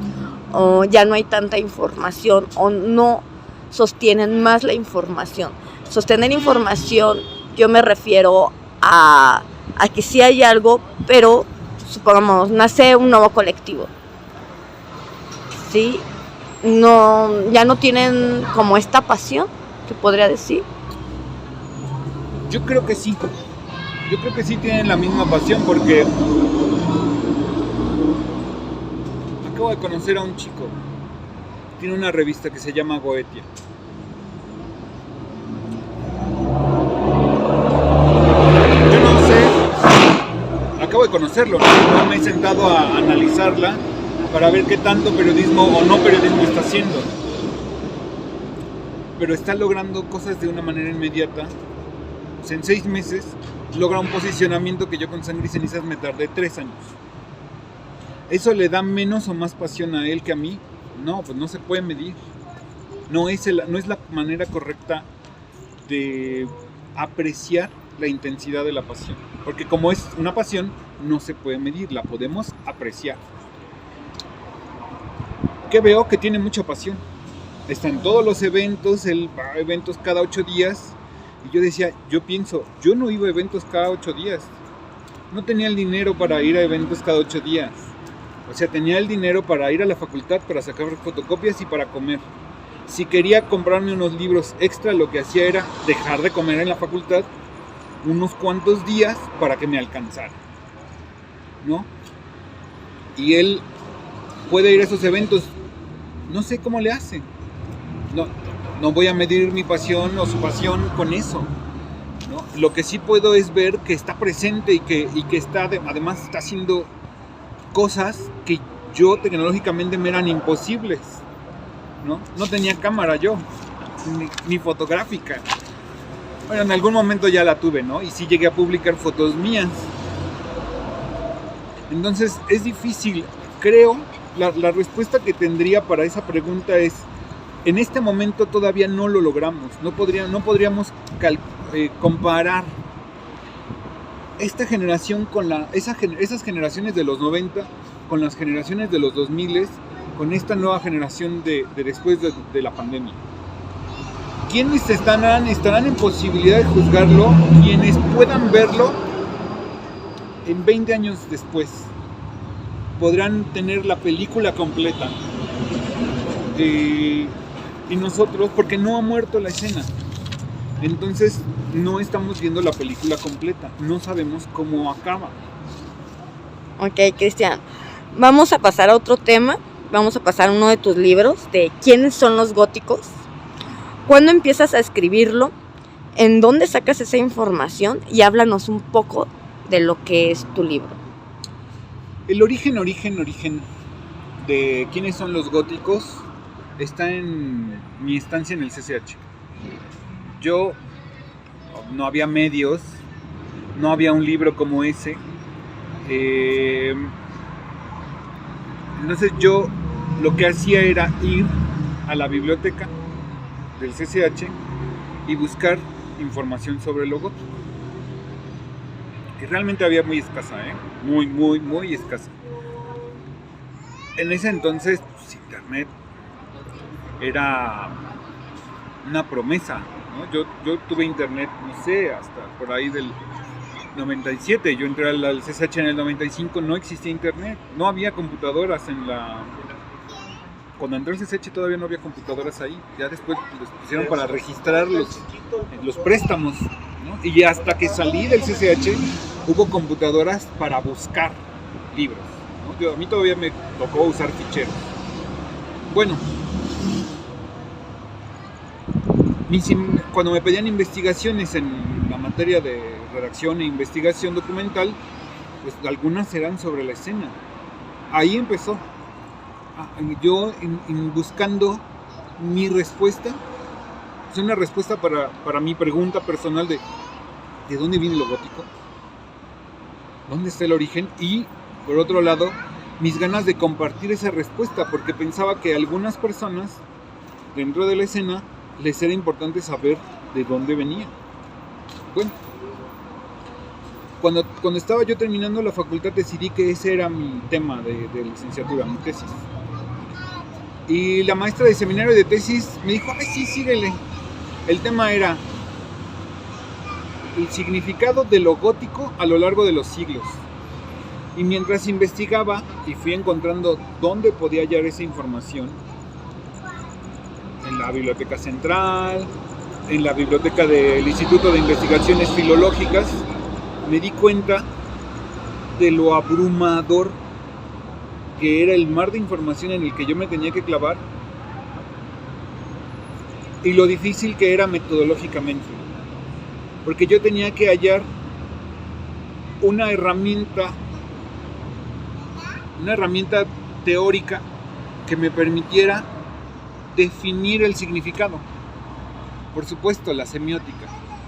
o ya no hay tanta información o no sostienen más la información. Sostener información, yo me refiero a que sí hay algo, pero supongamos, nace un nuevo colectivo, ¿sí? Ya no tienen como esta pasión, te podría decir. Yo creo que sí tienen la misma pasión, porque acabo de conocer a un chico, tiene una revista que se llama Goetia. Acabo de conocerlo, no me he sentado a analizarla para ver qué tanto periodismo o no periodismo está haciendo, pero está logrando cosas de una manera inmediata. O sea, en 6 meses logra un posicionamiento que yo con sangre y cenizas me tardé 3 años. ¿Eso le da menos o más pasión a él que a mí? No, pues no se puede medir. No es la manera correcta de apreciar la intensidad de la pasión, porque como es una pasión no se puede medir, la podemos apreciar. Que veo que tiene mucha pasión, está en todos los eventos, él va a eventos cada 8 días, y yo pienso, yo no iba a eventos cada 8 días, no tenía el dinero para ir a eventos cada 8 días, o sea, tenía el dinero para ir a la facultad, para sacar fotocopias y para comer. Si quería comprarme unos libros extra, lo que hacía era dejar de comer en la facultad unos cuantos días para que me alcanzara, ¿no? Y él puede ir a esos eventos, no sé cómo le hace. No voy a medir mi pasión o su pasión con eso, ¿no? Lo que sí puedo es ver que está presente y que además está haciendo cosas que yo tecnológicamente me eran imposibles, ¿no? No tenía cámara yo, ni fotográfica. Bueno, en algún momento ya la tuve, ¿no? Y sí llegué a publicar fotos mías. Entonces es difícil. Creo, la respuesta que tendría para esa pregunta es, en este momento todavía no lo logramos. No podríamos comparar esta generación con esas generaciones de los 90, con las generaciones de los 2000, con esta nueva generación de después de la pandemia. ¿Quiénes estarán en posibilidad de juzgarlo? Quienes puedan verlo en 20 años después. Podrán tener la película completa. Y nosotros, porque no ha muerto la escena. Entonces no estamos viendo la película completa. No sabemos cómo acaba. Ok, Cristian. Vamos a pasar a otro tema. Vamos a pasar a uno de tus libros de ¿quiénes son los góticos? ¿Cuándo empiezas a escribirlo? ¿En dónde sacas esa información? Y háblanos un poco de lo que es tu libro. El origen de quiénes son los góticos está en mi estancia en el CCH. Yo, no había medios, no había un libro como ese. Entonces yo lo que hacía era ir a la biblioteca del CCH y buscar información sobre lo gótico. Que realmente había muy escasa, muy escasa. En ese entonces, pues, internet era una promesa, ¿no? Yo tuve internet, no sé, hasta por ahí del 97. Yo entré al CCH en el 95, no existía internet, no había computadoras cuando entré al CCH todavía no había computadoras ahí, ya después los pusieron para registrar los préstamos, ¿no? Y hasta que salí del CCH hubo computadoras para buscar libros, ¿no? A mí todavía me tocó usar ficheros. Bueno, cuando me pedían investigaciones en la materia de redacción e investigación documental, pues algunas eran sobre la escena. Ahí empezó. Yo buscando mi respuesta, es una respuesta para mi pregunta personal ¿de dónde viene lo gótico? ¿Dónde está el origen? Y por otro lado, mis ganas de compartir esa respuesta, porque pensaba que a algunas personas dentro de la escena les era importante saber de dónde venía. Bueno, cuando estaba yo terminando la facultad decidí que ese era mi tema de licenciatura, mi tesis. Y la maestra de seminario de tesis me dijo, ay sí, síguele. El tema era el significado de lo gótico a lo largo de los siglos. Y mientras investigaba y fui encontrando dónde podía hallar esa información, en la Biblioteca Central, en la biblioteca del Instituto de Investigaciones Filológicas, me di cuenta de lo abrumador que era el mar de información en el que yo me tenía que clavar y lo difícil que era metodológicamente, porque yo tenía que hallar una herramienta teórica que me permitiera definir el significado. Por supuesto, la semiótica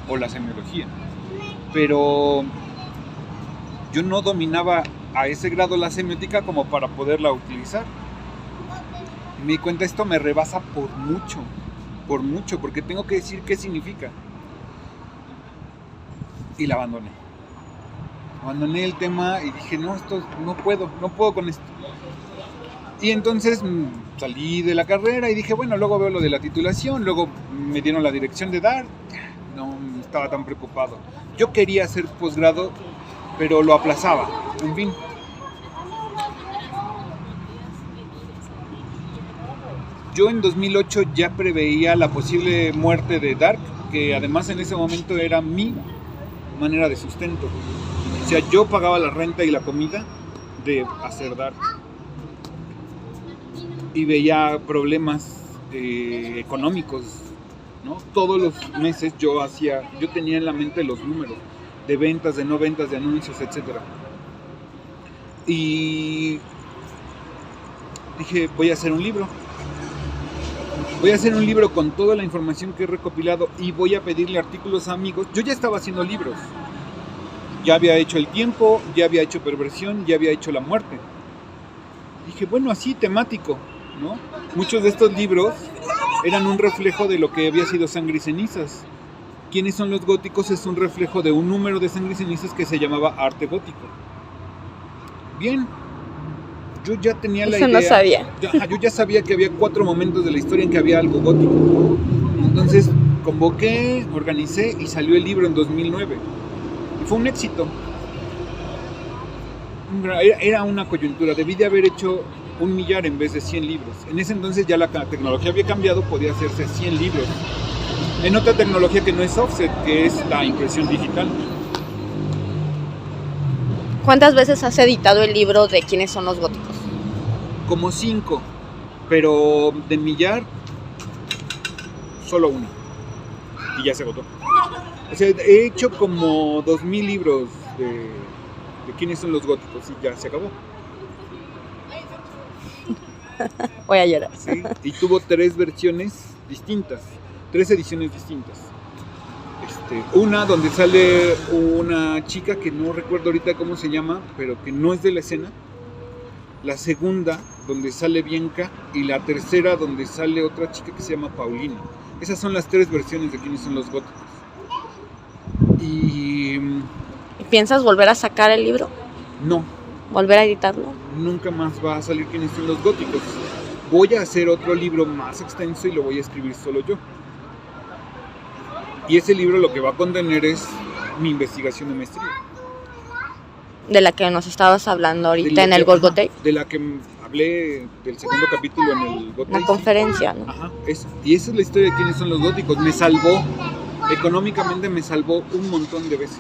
o la semiología, pero yo no dominaba a ese grado la semiótica como para poderla utilizar. Y me di cuenta, esto me rebasa por mucho, porque tengo que decir qué significa. Y la abandoné. Abandoné el tema y dije, no, esto no puedo con esto. Y entonces salí de la carrera y dije, bueno, luego veo lo de la titulación, luego me dieron la dirección de dar, no estaba tan preocupado. Yo quería hacer posgrado, pero lo aplazaba, en fin. Yo en 2008 ya preveía la posible muerte de Dark, que además en ese momento era mi manera de sustento. O sea, yo pagaba la renta y la comida de hacer Dark. Y veía problemas económicos, ¿no? Todos los meses yo tenía en la mente los números de ventas, de no ventas, de anuncios, etc. Y dije, voy a hacer un libro. Voy a hacer un libro con toda la información que he recopilado y voy a pedirle artículos a amigos. Yo ya estaba haciendo libros. Ya había hecho El Tiempo, ya había hecho Perversión, ya había hecho La Muerte. Dije, bueno, así temático, ¿no? Muchos de estos libros eran un reflejo de lo que había sido Sangre y Cenizas. ¿Quiénes son los góticos? Es un reflejo de un número de Sangre y Cenizas que se llamaba Arte Gótico. Bien, yo ya tenía la idea. Eso no sabía. Yo ya sabía que había 4 momentos de la historia en que había algo gótico. Entonces convoqué, organicé y salió el libro en 2009. Y fue un éxito. Era una coyuntura, debí de haber hecho 1 millar en vez de 100 libros. En ese entonces ya la tecnología había cambiado, podía hacerse 100 libros. En otra tecnología que no es offset, que es la impresión digital. ¿Cuántas veces has editado el libro de quiénes son los góticos? Como 5, pero de millar, solo 1. Y ya se agotó. O sea, he hecho como 2000 libros de quiénes son los góticos y ya se acabó. Voy a llorar. ¿sí? Y tuvo 3 versiones distintas, 3 ediciones distintas. Una donde sale una chica que no recuerdo ahorita cómo se llama, pero que no es de la escena. La segunda, donde sale Bianca. Y la tercera, donde sale otra chica que se llama Paulina. Esas son las 3 versiones de quiénes son los góticos. Y ¿Piensas volver a sacar el libro? no, ¿Volver a editarlo? nunca más va a salir quiénes son los góticos. Voy a hacer otro libro más extenso y lo voy a escribir solo yo. Y ese libro lo que va a contener es mi investigación de maestría. De la que nos estabas hablando De ahorita la en el que- Golgotei. De la que hablé del segundo capítulo en el Gotei. La conferencia, ¿no? Ajá, y esa es la historia de quiénes son los góticos. Me salvó, económicamente me salvó un montón de veces.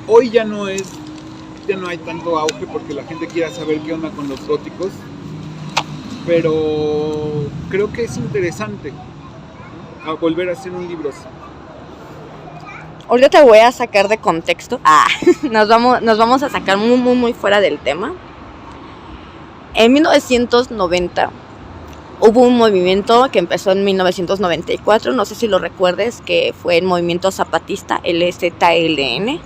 Hoy ya no hay tanto auge porque la gente quiere saber qué onda con los góticos. Pero creo que es interesante, ¿no? A volver a hacer un libro así. Ahorita te voy a sacar de contexto. Nos vamos a sacar muy, muy, muy fuera del tema. En 1990 hubo un movimiento que empezó en 1994, no sé si lo recuerdes, que fue el movimiento zapatista, el ZLN,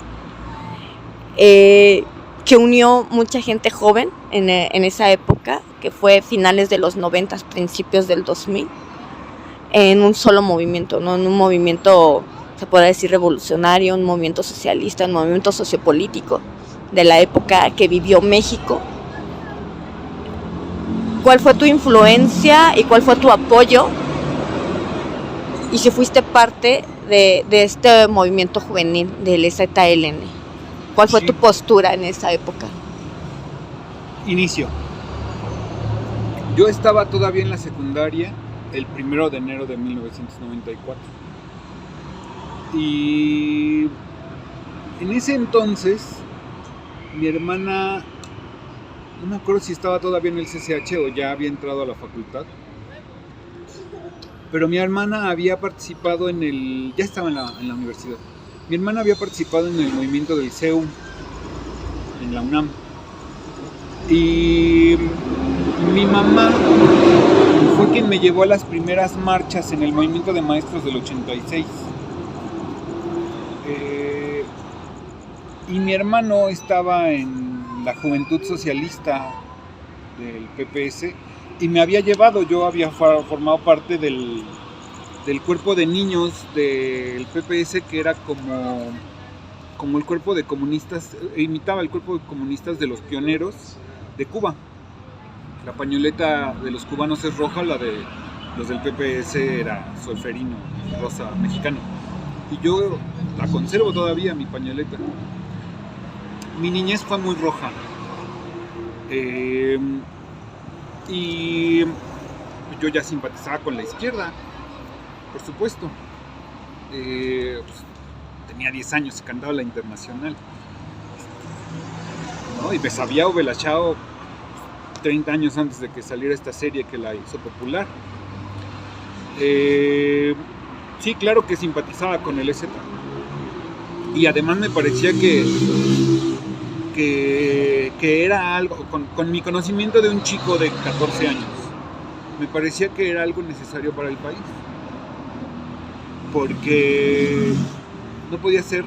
que unió mucha gente joven en esa época, que fue finales de los 90, principios del 2000, en un solo movimiento, ¿no? En un movimiento, se puede decir, revolucionario, un movimiento socialista, un movimiento sociopolítico de la época que vivió México. ¿Cuál fue tu influencia y cuál fue tu apoyo? Y si fuiste parte de este movimiento juvenil del ZLN. ¿Cuál fue Sí. tu postura en esa época? Inicio. Yo estaba todavía en la secundaria el 1 de enero de 1994. Y en ese entonces, mi hermana, no me acuerdo si estaba todavía en el CCH o ya había entrado a la facultad, pero mi hermana había participado ya estaba en la universidad. Mi hermana había participado en el movimiento del CEU, en la UNAM. Y mi mamá fue quien me llevó a las primeras marchas en el movimiento de maestros del 86. Y mi hermano estaba en la Juventud Socialista del PPS y me había llevado. Yo había formado parte del cuerpo de niños del PPS, que era como el cuerpo de comunistas, imitaba el cuerpo de comunistas de los pioneros de Cuba. La pañoleta de los cubanos es roja, la de los del PPS era solferino, rosa mexicano. Y yo la conservo todavía, mi pañoleta. Mi niñez fue muy roja. Y yo ya simpatizaba con la izquierda, por supuesto. Pues, tenía 10 años y cantaba la Internacional, ¿no? Y me sabía Bella Ciao 30 años antes de que saliera esta serie que la hizo popular. Sí, claro que simpatizaba con el EZ. Y además me parecía que era algo, con mi conocimiento de un chico de 14 años, me parecía que era algo necesario para el país. Porque no podía ser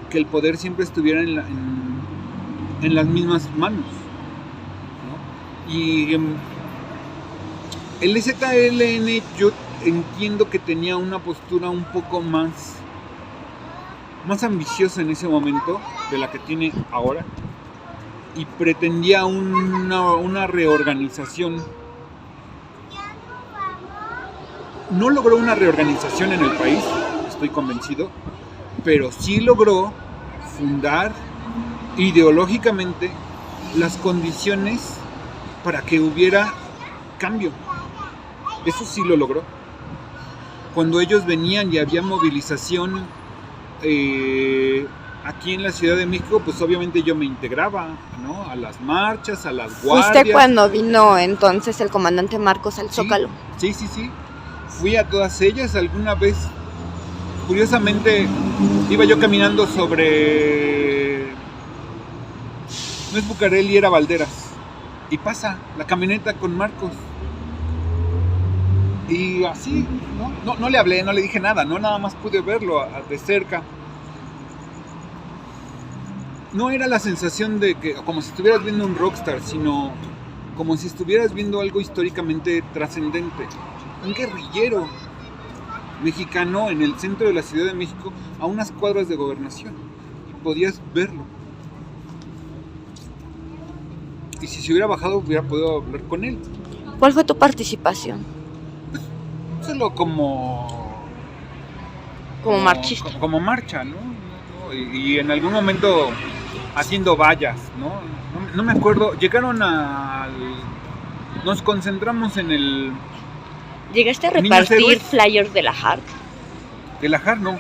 que el poder siempre estuviera en las mismas manos, ¿no? Y el ZLN yo entiendo que tenía una postura un poco más ambiciosa en ese momento de la que tiene ahora, y pretendía una reorganización. No logró una reorganización en el país, estoy convencido, pero sí logró fundar ideológicamente las condiciones para que hubiera cambio. Eso sí lo logró. Cuando ellos venían y había movilización aquí en la Ciudad de México, pues obviamente yo me integraba, ¿no? A las marchas, a las guardias. ¿Fuiste cuando vino entonces el comandante Marcos al Zócalo? Sí. Fui a todas ellas. Alguna vez, curiosamente, iba yo caminando sobre... No es Bucareli, era Valderas. Y pasa la camioneta con Marcos. Y así, no le hablé, no le dije nada, ¿no? Nada más pude verlo de cerca. No era la sensación de que, como si estuvieras viendo un rockstar, sino como si estuvieras viendo algo históricamente trascendente. Un guerrillero mexicano en el centro de la Ciudad de México, a unas cuadras de Gobernación. Y podías verlo. Y si se hubiera bajado, hubiera podido hablar con él. ¿Cuál fue tu participación? Solo como marchista. Como marcha, ¿no? Y en algún momento haciendo vallas, ¿no? No me acuerdo. Llegaron nos concentramos en el... ¿Llegaste a repartir flyers de la JAR? De la JAR, no.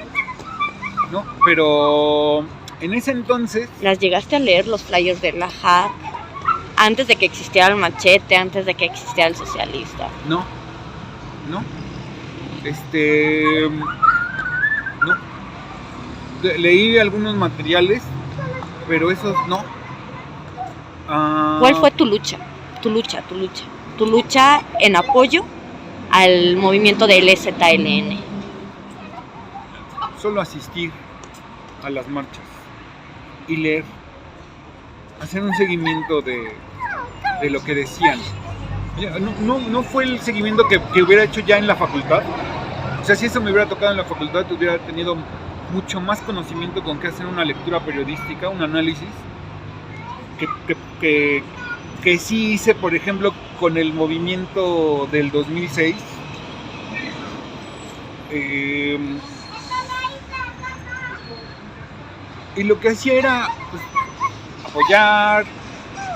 No, pero en ese entonces... ¿Las llegaste a leer, los flyers de la JAR? Antes de que existiera el machete, antes de que existiera el socialista. No. No. Leí algunos materiales, pero esos no. ¿Cuál fue tu lucha? Tu lucha en apoyo al movimiento del EZLN. Solo asistir a las marchas y leer, hacer un seguimiento de lo que decían. No fue el seguimiento que hubiera hecho ya en la facultad. O sea, si eso me hubiera tocado en la facultad, hubiera tenido mucho más conocimiento con qué hacer una lectura periodística, un análisis, que sí hice, por ejemplo, con el movimiento del 2006. Y lo que hacía era pues, apoyar,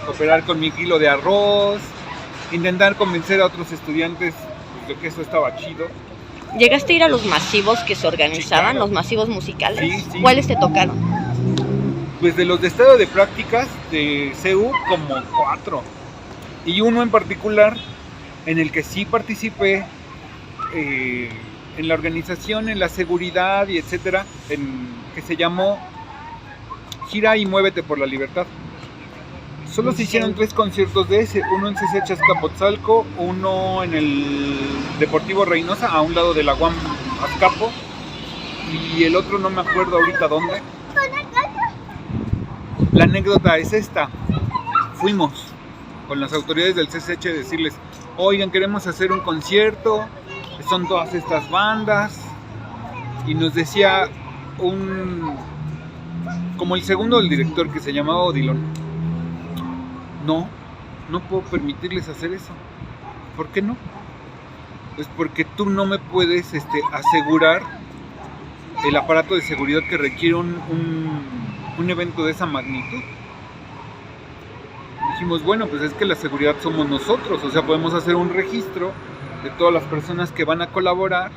cooperar con mi kilo de arroz, intentar convencer a otros estudiantes pues, de que eso estaba chido. ¿Llegaste a ir a los masivos que se organizaban, sí, claro. Los masivos musicales? Sí. ¿Cuáles te tocaron? Pues de los de estado de prácticas de CEU, como 4. Y uno en particular en el que sí participé en la organización, en la seguridad y etcétera, que se llamó Gira y Muévete por la Libertad. Solo se hicieron 3 conciertos de ese, uno en CCH Azcapotzalco, uno en el Deportivo Reynosa, a un lado de la UAM Azcapo, y el otro no me acuerdo ahorita dónde. La anécdota es esta: fuimos con las autoridades del CCH a decirles, oigan, queremos hacer un concierto, son todas estas bandas, y nos decía como el segundo del director, que se llamaba Odilon, no puedo permitirles hacer eso. ¿Por qué no? Pues porque tú no me puedes asegurar el aparato de seguridad que requiere un evento de esa magnitud. Dijimos, bueno, pues es que la seguridad somos nosotros, o sea, podemos hacer un registro de todas las personas que van a colaborar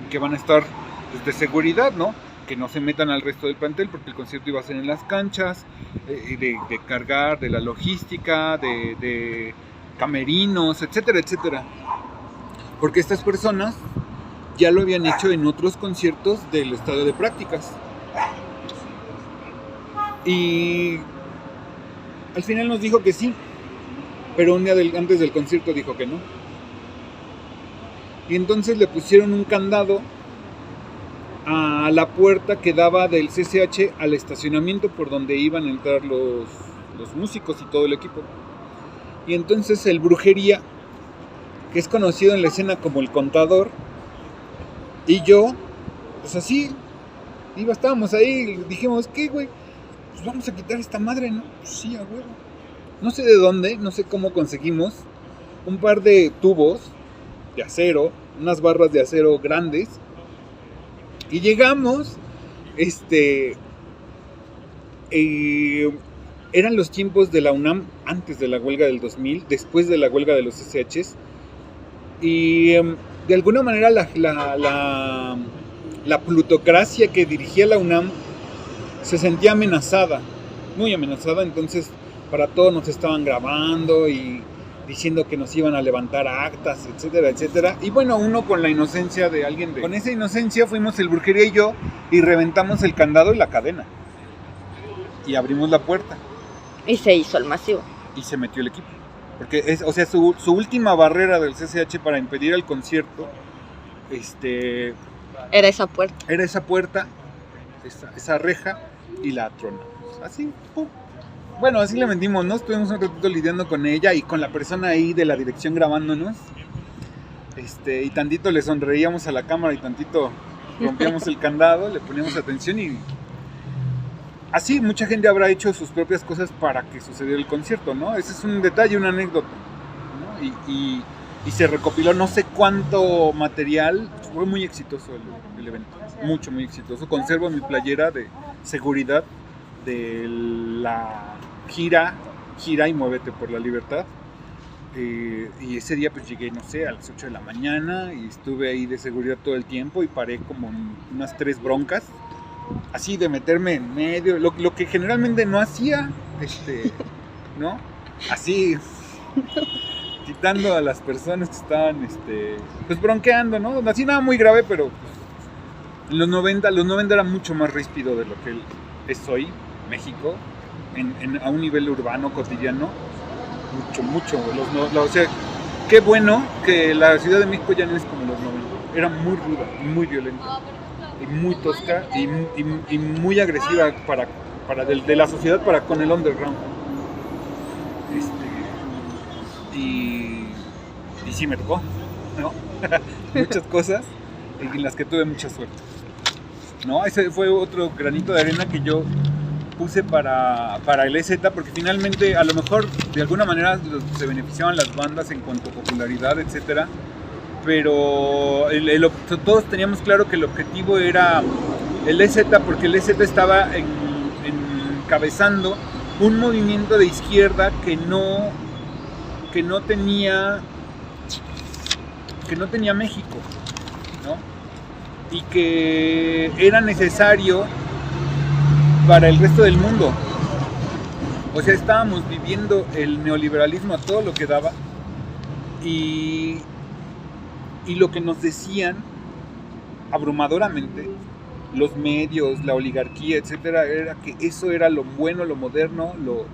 y que van a estar pues, de seguridad, ¿no? Que no se metan al resto del plantel, porque el concierto iba a ser en las canchas, de cargar, de la logística, de camerinos, etcétera, etcétera. Porque estas personas ya lo habían hecho en otros conciertos del estado de prácticas. Y al final nos dijo que sí, pero un día antes del concierto dijo que no. Y entonces le pusieron un candado a la puerta que daba del CCH al estacionamiento por donde iban a entrar los músicos y todo el equipo. Y entonces el Brujería, que es conocido en la escena como el Contador, y yo, pues así, estábamos ahí y dijimos, ¿qué, güey? Pues vamos a quitar esta madre, ¿no? Pues sí, a huevo. No sé de dónde, no sé cómo conseguimos un par de tubos de acero, unas barras de acero grandes, y llegamos, eran los tiempos de la UNAM antes de la huelga del 2000, después de la huelga de los SHs, y de alguna manera la plutocracia que dirigía la UNAM se sentía amenazada, muy amenazada. Entonces para todo nos estaban grabando y diciendo que nos iban a levantar actas, etcétera, etcétera. Y bueno, uno con la inocencia de alguien con esa inocencia fuimos el Brujería y yo y reventamos el candado y la cadena. Y abrimos la puerta. Y se hizo el masivo. Y se metió el equipo. Porque o sea, su última barrera del CCH para impedir el concierto, Era esa puerta. era esa puerta, esa reja, y la tronamos. Así, pum. Bueno, así le metimos, ¿no? Estuvimos un ratito lidiando con ella y con la persona ahí de la dirección grabándonos. Y tantito le sonreíamos a la cámara y tantito rompíamos el candado, le poníamos atención y así mucha gente habrá hecho sus propias cosas para que sucediera el concierto, ¿no? Ese es un detalle, una anécdota, ¿no? Y se recopiló no sé cuánto material. Fue muy exitoso el evento, muy exitoso. Conservo mi playera de seguridad de la gira y Muévete por la Libertad. Y ese día pues llegué, no sé, a las 8 de la mañana y estuve ahí de seguridad todo el tiempo y paré como unas 3 broncas, así de meterme en medio, lo que generalmente no hacía, ¿no? Así, quitando a las personas que estaban, pues bronqueando, ¿no? Así nada muy grave, pero pues, en los 90 era mucho más ríspido de lo que es hoy, México, a un nivel urbano, cotidiano. Mucho. O sea, qué bueno que la Ciudad de México ya no es como los 90. Era muy ruda, muy violenta, y muy tosca, y muy agresiva de la sociedad para con el underground. Y sí me tocó, ¿no? Muchas cosas en las que tuve mucha suerte, ¿no? Ese fue otro granito de arena que yo puse para el EZ, porque finalmente a lo mejor de alguna manera se beneficiaban las bandas en cuanto a popularidad, etcétera, pero todos teníamos claro que el objetivo era el EZ, porque el EZ estaba encabezando un movimiento de izquierda que no tenía México, ¿no? Y que era necesario para el resto del mundo. O sea, estábamos viviendo el neoliberalismo a todo lo que daba, y lo que nos decían abrumadoramente los medios, la oligarquía, etcétera, era que eso era lo bueno, lo moderno, lo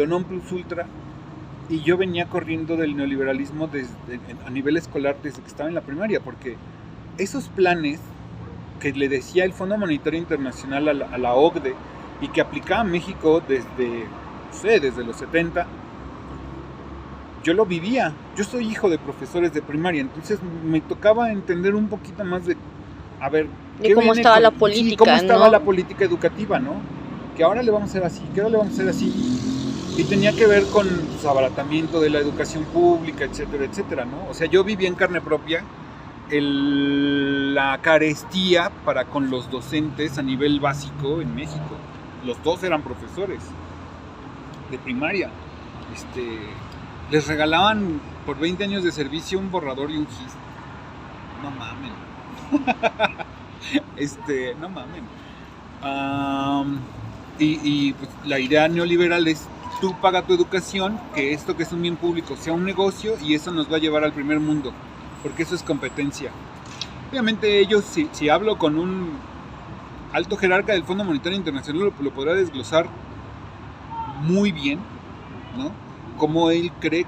non plus ultra. Y yo venía corriendo del neoliberalismo a nivel escolar desde que estaba en la primaria, porque esos planes que le decía el Fondo Monetario Internacional a la OCDE y que aplicaba a México desde los 70, yo lo vivía. Yo soy hijo de profesores de primaria, entonces me tocaba entender un poquito más de, a ver, cómo estaba la política, sí, cómo estaba ¿no? la política educativa, ¿no? Que ahora le vamos a hacer así, que ahora le vamos a hacer así. Y tenía que ver con su abaratamiento de la educación pública, etcétera, etcétera, ¿no? O sea, yo viví en carne propia la carestía para con los docentes a nivel básico en México. Los dos eran profesores de primaria. Les regalaban por 20 años de servicio un borrador y un gis. No mamen. No mamen. Y pues, la idea neoliberal es: tú paga tu educación, que esto que es un bien público sea un negocio, y eso nos va a llevar al primer mundo, porque eso es competencia. Obviamente ellos, si hablo con un alto jerarca del Fondo Monetario Internacional, lo podrá desglosar muy bien, ¿no? Como él cree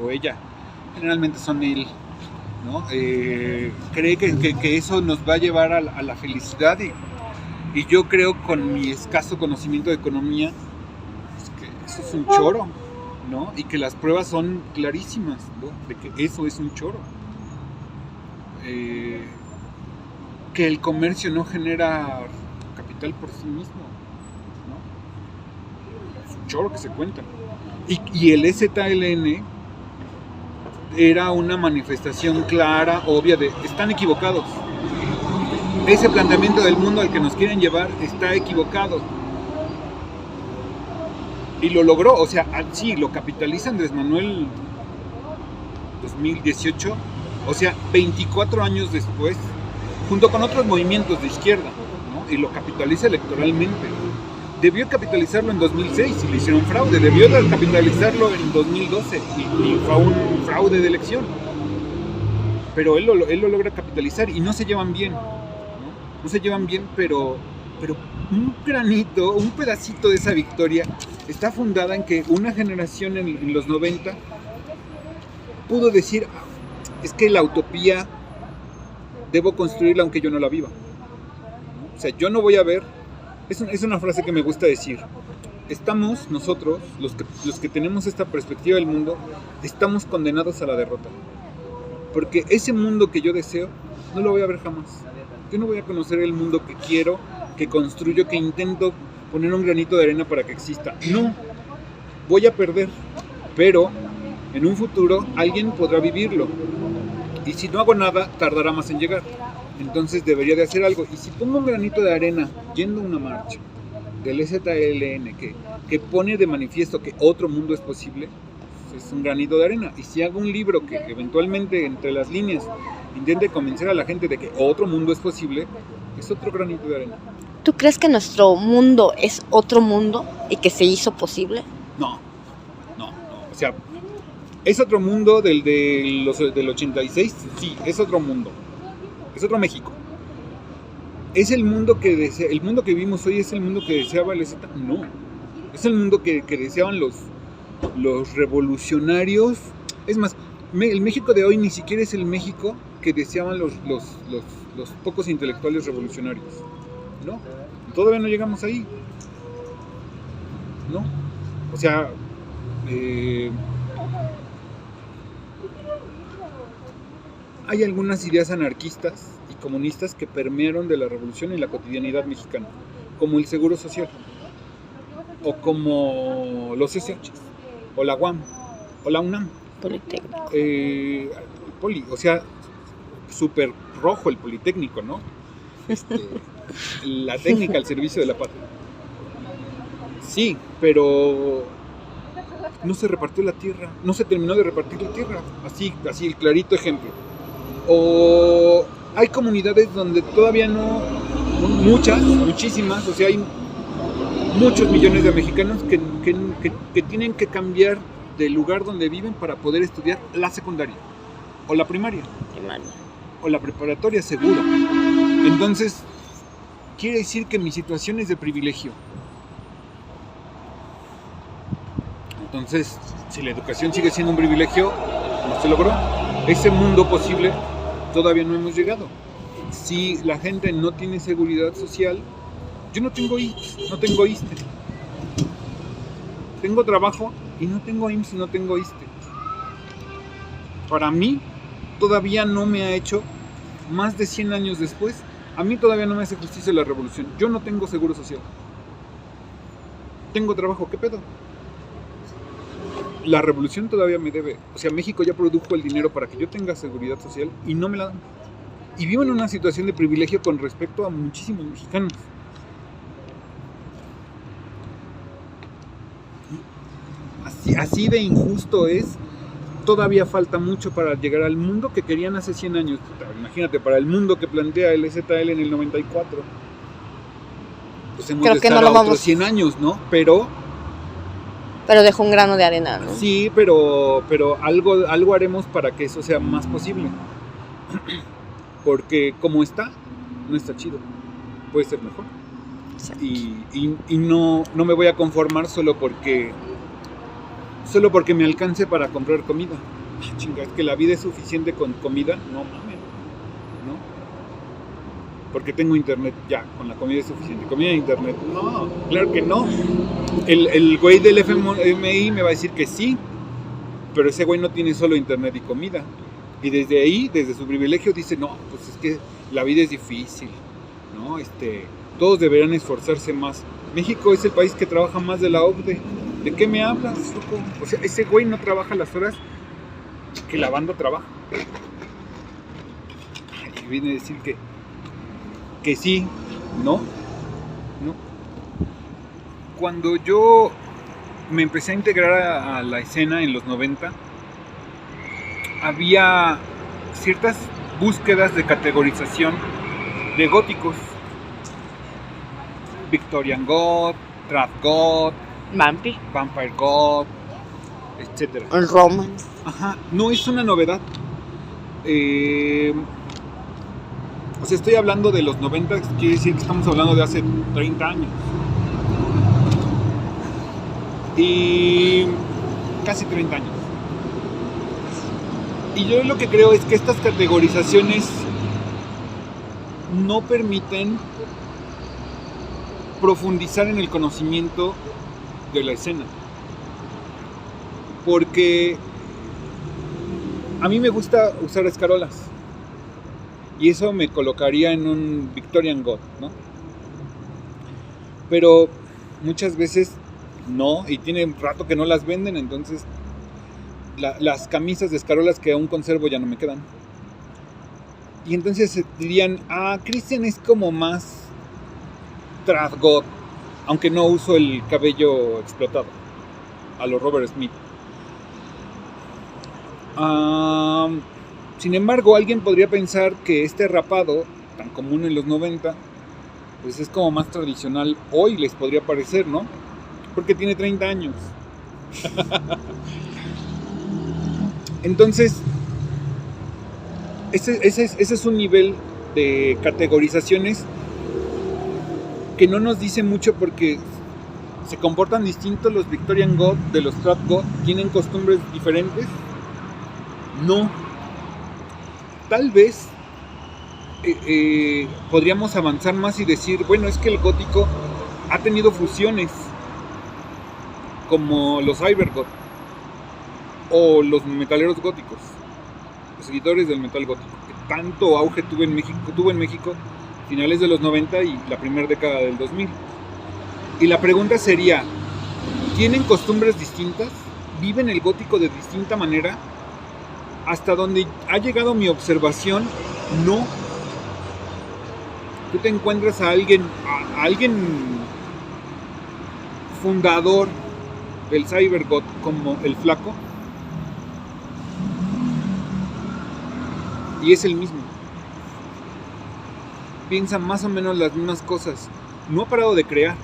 o ella, generalmente son él, ¿no? Cree que eso nos va a llevar a la felicidad, y yo creo, con mi escaso conocimiento de economía, eso es un choro, ¿no? Y que las pruebas son clarísimas, ¿no? De que eso es un choro. Que el comercio no genera capital por sí mismo, ¿no? Es un choro que se cuenta. Y el EZLN era una manifestación clara, obvia de: están equivocados. Ese planteamiento del mundo al que nos quieren llevar está equivocado. Y lo logró, o sea, sí, lo capitaliza Andrés Manuel 2018, o sea, 24 años después, junto con otros movimientos de izquierda, ¿no? Y lo capitaliza electoralmente. Debió capitalizarlo en 2006 y le hicieron fraude, debió capitalizarlo en 2012 y fue un fraude de elección. Pero él lo logra capitalizar, y no se llevan bien, ¿no? No se llevan bien, pero un granito, un pedacito de esa victoria está fundada en que una generación en los 90 pudo decir, es que la utopía debo construirla aunque yo no la viva. O sea, yo no voy a ver, es una frase que me gusta decir, estamos nosotros, los que tenemos esta perspectiva del mundo, estamos condenados a la derrota. Porque ese mundo que yo deseo, no lo voy a ver jamás. Yo no voy a conocer el mundo que quiero, que construyo, que intento poner un granito de arena para que exista. No, voy a perder, pero en un futuro alguien podrá vivirlo. Y si no hago nada, tardará más en llegar. Entonces debería de hacer algo. Y si pongo un granito de arena yendo a una marcha del EZLN que pone de manifiesto que otro mundo es posible, pues es un granito de arena. Y si hago un libro que eventualmente entre las líneas intente convencer a la gente de que otro mundo es posible, es otro granito de arena. ¿Tú crees que nuestro mundo es otro mundo y que se hizo posible? No. O sea, ¿es otro mundo del 86? Sí, es otro mundo. Es otro México. ¿Es el mundo que el mundo que vivimos hoy es el mundo que deseaba el EZ? No. Es el mundo que deseaban los revolucionarios. Es más, el México de hoy ni siquiera es el México que deseaban los pocos intelectuales revolucionarios. No. Todavía no llegamos ahí. No. O sea, hay algunas ideas anarquistas y comunistas que permearon de la revolución en la cotidianidad mexicana, como el Seguro Social, o como los SH, o la UAM, o la UNAM. Politécnico. O sea, súper rojo el Politécnico, ¿no? La técnica al servicio de la patria. Sí, pero no se repartió la tierra, no se terminó de repartir la tierra, así el clarito ejemplo. O hay comunidades donde todavía no, muchísimas, o sea, hay muchos millones de mexicanos que tienen que cambiar del lugar donde viven para poder estudiar la secundaria, o la primaria, o la preparatoria, seguro. Entonces, quiere decir que mi situación es de privilegio. Entonces, si la educación sigue siendo un privilegio, no se logró. Ese mundo posible todavía no hemos llegado. Si la gente no tiene seguridad social, yo no tengo IMSS, no tengo ISSSTE. Tengo trabajo y no tengo IMSS y no tengo ISSSTE. Para mí, todavía no me ha hecho, más de 100 años después, a mí todavía no me hace justicia la revolución. Yo no tengo seguro social. Tengo trabajo, ¿qué pedo? La revolución todavía me debe. O sea, México ya produjo el dinero para que yo tenga seguridad social y no me la dan. Y vivo en una situación de privilegio con respecto a muchísimos mexicanos. Así de injusto es. Todavía falta mucho para llegar al mundo que querían hace 100 años. Imagínate, para el mundo que plantea el EZL en el 94. Pues hemos de estar a otros 100 años, ¿no? Pero dejó un grano de arena, ¿no? Sí, pero algo haremos para que eso sea más posible. Porque como está, no está chido. Puede ser mejor. Y no me voy a conformar solo porque me alcance para comprar comida. Chinga, es que la vida es suficiente con comida. No mames, ¿no? Porque tengo internet, ya, con la comida es suficiente. Comida e internet, no, claro que no. El güey del FMI me va a decir que sí, pero ese güey no tiene solo internet y comida. Y desde ahí, desde su privilegio, dice, no, pues es que la vida es difícil, ¿no? Todos deberían esforzarse más. México es el país que trabaja más de la OCDE. ¿De qué me hablas, loco? O sea, ese güey no trabaja las horas que la banda trabaja. Y viene a decir que sí, ¿no? Cuando yo me empecé a integrar a la escena en los 90, había ciertas búsquedas de categorización de góticos. Victorian God, Trap God, Vampire God, etc. El Roman. Ajá, no es una novedad. O sea, estoy hablando de los 90, quiere decir que estamos hablando de hace 30 años. Y casi 30 años. Y yo lo que creo es que estas categorizaciones no permiten profundizar en el conocimiento de la escena. Porque a mí me gusta usar escarolas. Y eso me colocaría en un Victorian God, ¿no? Pero muchas veces no, y tiene rato que no las venden, entonces las camisas de escarolas que aún conservo ya no me quedan. Y entonces dirían, Christian es como más trad God, aunque no uso el cabello explotado, a lo Robert Smith. Sin embargo, alguien podría pensar que este rapado, tan común en los 90, pues es como más tradicional hoy, les podría parecer, ¿no? Porque tiene 30 años. Entonces, ese es un nivel de categorizaciones que no nos dice mucho porque se comportan distintos los Victorian God de los Trad God, tienen costumbres diferentes. No. Tal vez podríamos avanzar más y decir, bueno, es que el gótico ha tenido fusiones como los Cybergoth o los metaleros góticos, los seguidores del metal gótico, que tanto auge tuvo en México finales de los 90 y la primera década del 2000. Y la pregunta sería, ¿tienen costumbres distintas? ¿Viven el gótico de distinta manera? Hasta donde ha llegado mi observación, no. Tú te encuentras a alguien fundador del Cybergoth como el Flaco, y es el mismo. Piensa más o menos las mismas cosas. No ha parado de crear,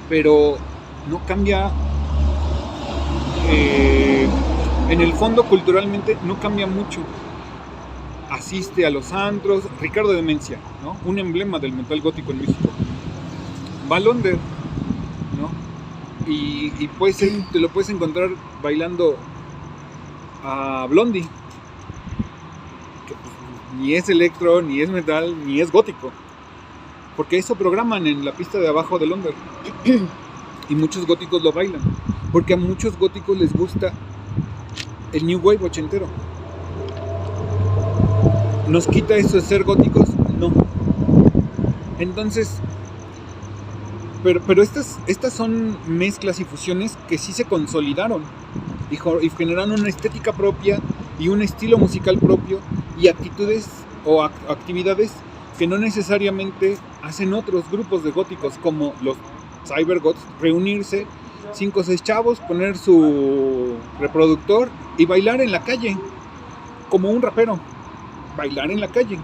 pero no cambia. En el fondo, culturalmente, no cambia mucho. Asiste a los antros. Ricardo Demencia, ¿no? Un emblema del metal gótico en México. Va a Londres, ¿no? Y te lo puedes encontrar bailando a Blondie, que pues, ni es electro, ni es metal, ni es gótico, porque eso programan en la pista de abajo de Londres. Y muchos góticos lo bailan, porque a muchos góticos les gusta el New Wave ochentero. ¿Nos quita eso de ser góticos? No. Entonces, pero estas son mezclas y fusiones que sí se consolidaron y generaron una estética propia y un estilo musical propio y actitudes o actividades que no necesariamente hacen otros grupos de góticos como los Cybergoths, reunirse 5 o 6 chavos, poner su reproductor y bailar en la calle, como un rapero, bailar en la calle,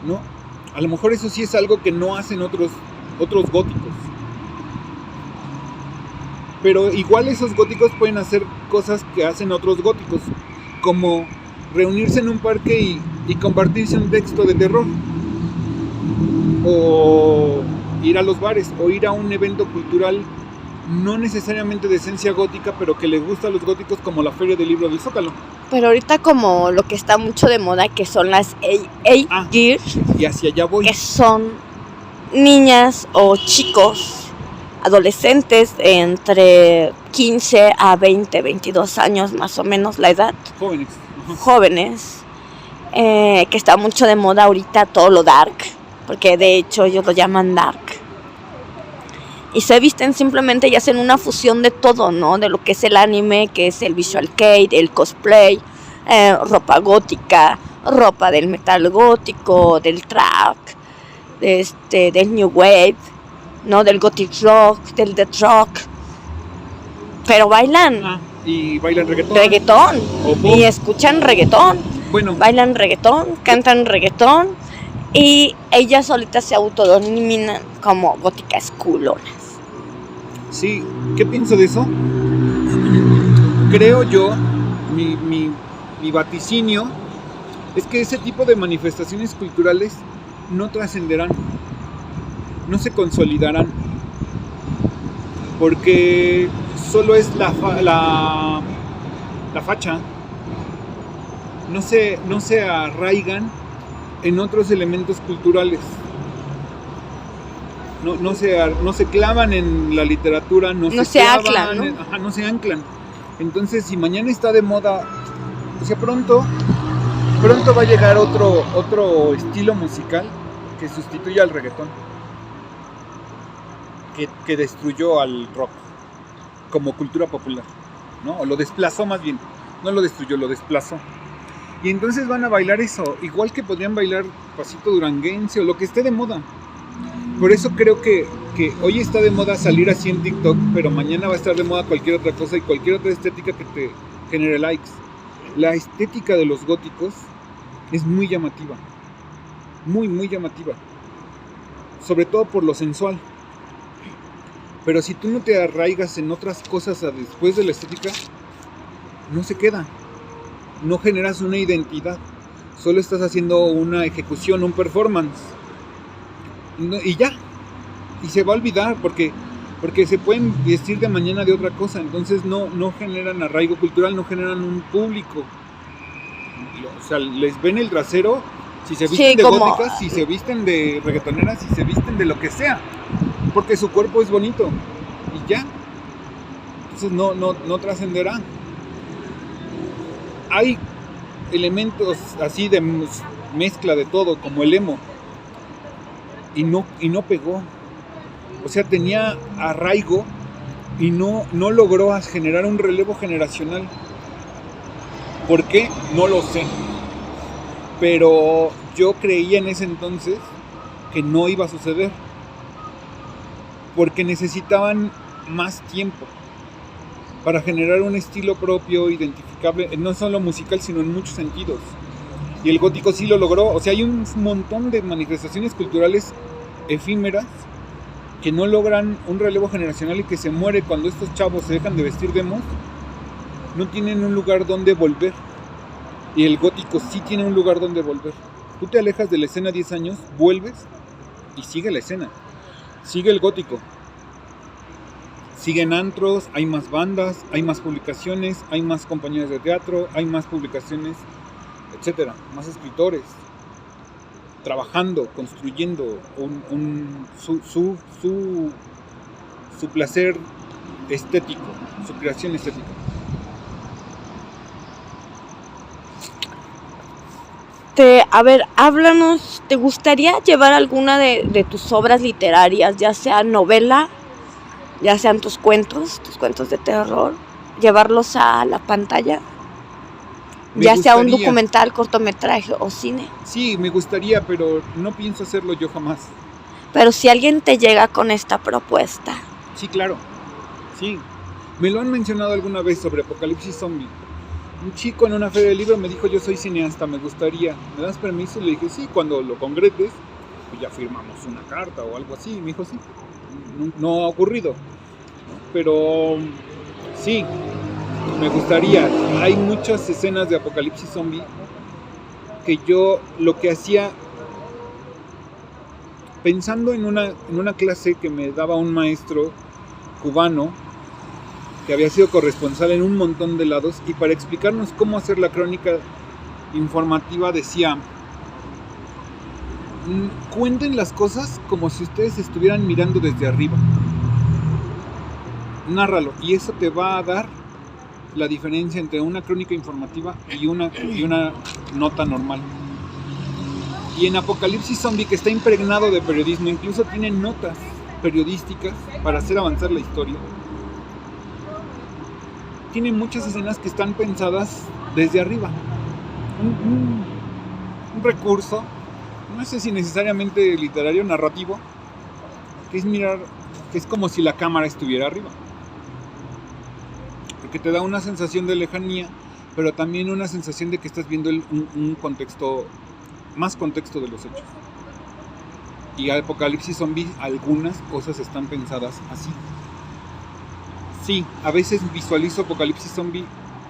¿no? A lo mejor eso sí es algo que no hacen otros góticos, pero igual esos góticos pueden hacer cosas que hacen otros góticos, como reunirse en un parque y compartirse un texto de terror, o ir a los bares, o ir a un evento cultural no necesariamente de esencia gótica, pero que les gusta a los góticos, como la Feria del Libro del Zócalo. Pero ahorita como lo que está mucho de moda, que son las A-Gears, y hacia allá voy. Que son niñas o chicos, adolescentes entre 15 a 20, 22 años más o menos la edad. Jóvenes. Jóvenes, que está mucho de moda ahorita todo lo dark, porque de hecho ellos lo llaman dark. Y se visten simplemente y hacen una fusión de todo, ¿no? De lo que es el anime, que es el visual kei, el cosplay, ropa gótica, ropa del metal gótico, del trap, del new wave, ¿no? Del gothic rock, del death rock. Pero bailan. Y bailan reggaetón. Y escuchan reggaetón. Bueno. Bailan reggaetón, cantan reggaetón. Y ellas solitas se autodenominan como góticas culonas. Sí, ¿qué pienso de eso? Creo yo, mi vaticinio es que ese tipo de manifestaciones culturales no trascenderán, no se consolidarán, porque solo es la facha, no se arraigan en otros elementos culturales. No se clavan en la literatura, no se anclan, ¿no? Ajá, no se anclan. Entonces, si mañana está de moda, o sea, pronto va a llegar otro estilo musical que sustituya al reggaetón, que destruyó al rock como cultura popular, ¿no? O lo desplazó más bien, no lo destruyó, lo desplazó. Y entonces van a bailar eso, igual que podrían bailar pasito duranguense o lo que esté de moda. Por eso creo que hoy está de moda salir así en TikTok, pero mañana va a estar de moda cualquier otra cosa y cualquier otra estética que te genere likes. La estética de los góticos es muy llamativa, muy, muy llamativa, sobre todo por lo sensual. Pero si tú no te arraigas en otras cosas después de la estética, no se queda, no generas una identidad, solo estás haciendo una ejecución, un performance. Y ya, y se va a olvidar porque se pueden vestir de mañana de otra cosa, entonces no generan arraigo cultural, no generan un público. O sea, les ven el trasero si se visten de góticas, si se visten de reggaetoneras, si se visten de lo que sea, porque su cuerpo es bonito y ya. Entonces no trascenderá. Hay elementos así de mezcla de todo, como el emo. Y no pegó, o sea, tenía arraigo y no logró generar un relevo generacional. ¿Por qué? No lo sé, pero yo creía en ese entonces que no iba a suceder, porque necesitaban más tiempo para generar un estilo propio, identificable, no solo musical, sino en muchos sentidos. Y el gótico sí lo logró. O sea, hay un montón de manifestaciones culturales efímeras que no logran un relevo generacional y que se muere cuando estos chavos se dejan de vestir de emo. No tienen un lugar donde volver. Y el gótico sí tiene un lugar donde volver. Tú te alejas de la escena 10 años, vuelves y sigue la escena. Sigue el gótico. Siguen antros, hay más bandas, hay más publicaciones, hay más compañías de teatro, hay más publicaciones, etcétera, más escritores trabajando, construyendo su placer estético, su creación estética. A ver, háblanos, ¿te gustaría llevar alguna de tus obras literarias, ya sea novela, ya sean tus cuentos de terror, llevarlos a la pantalla? Ya sea un documental, cortometraje o cine. Sí, me gustaría, pero no pienso hacerlo yo jamás. Pero si alguien te llega con esta propuesta. Sí, claro. Sí. Me lo han mencionado alguna vez sobre Apocalipsis Zombie. Un chico en una feria de libros me dijo, yo soy cineasta, me gustaría. ¿Me das permiso? Le dije, sí, cuando lo concretes, pues ya firmamos una carta o algo así. Y me dijo, sí. No ha ocurrido. Pero sí. Me gustaría. Hay muchas escenas de Apocalipsis Zombie que yo lo que hacía, pensando en una clase que me daba un maestro cubano que había sido corresponsal en un montón de lados, y para explicarnos cómo hacer la crónica informativa decía, cuenten las cosas como si ustedes estuvieran mirando desde arriba, nárralo, y eso te va a dar la diferencia entre una crónica informativa y una nota normal. Y en Apocalipsis Zombie, que está impregnado de periodismo, incluso tiene notas periodísticas para hacer avanzar la historia, tiene muchas escenas que están pensadas desde arriba. Un recurso, no sé si necesariamente literario, narrativo, que es mirar, que es como si la cámara estuviera arriba. Porque te da una sensación de lejanía, pero también una sensación de que estás viendo un contexto, más contexto de los hechos. Y Apocalipsis Zombie, algunas cosas están pensadas así. Sí, a veces visualizo Apocalipsis Zombie.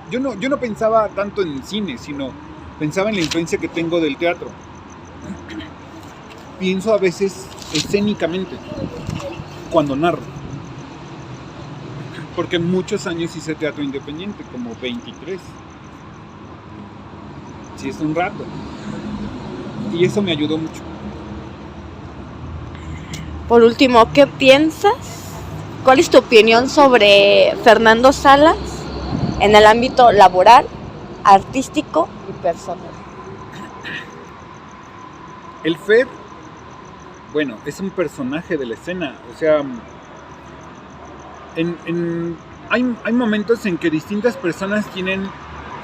Yo no pensaba tanto en cine, sino pensaba en la influencia que tengo del teatro. Pienso a veces escénicamente cuando narro. Porque muchos años hice teatro independiente, como 23. sí es un rato. Y eso me ayudó mucho. Por último, ¿qué piensas? ¿Cuál es tu opinión sobre Fernando Salas en el ámbito laboral, artístico y personal? El Fer, bueno, es un personaje de la escena. O sea, hay momentos en que distintas personas tienen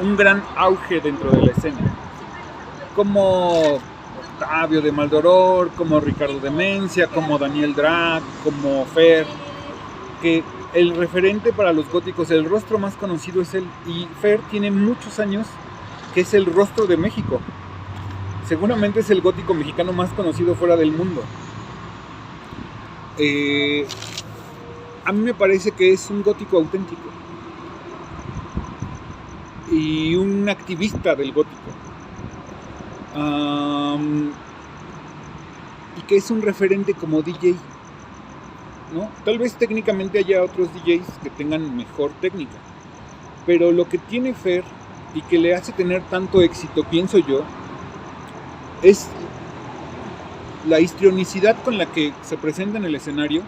un gran auge dentro de la escena. Como Octavio de Maldoror, como Ricardo Demencia, como Daniel Drag, como Fer, que el referente para los góticos, el rostro más conocido es él, y Fer tiene muchos años que es el rostro de México. Seguramente es el gótico mexicano más conocido fuera del mundo. A mí me parece que es un gótico auténtico y un activista del gótico. Y que es un referente como DJ, ¿no? Tal vez técnicamente haya otros DJs que tengan mejor técnica, pero lo que tiene Fer y que le hace tener tanto éxito, pienso yo, es la histrionicidad con la que se presenta en el escenario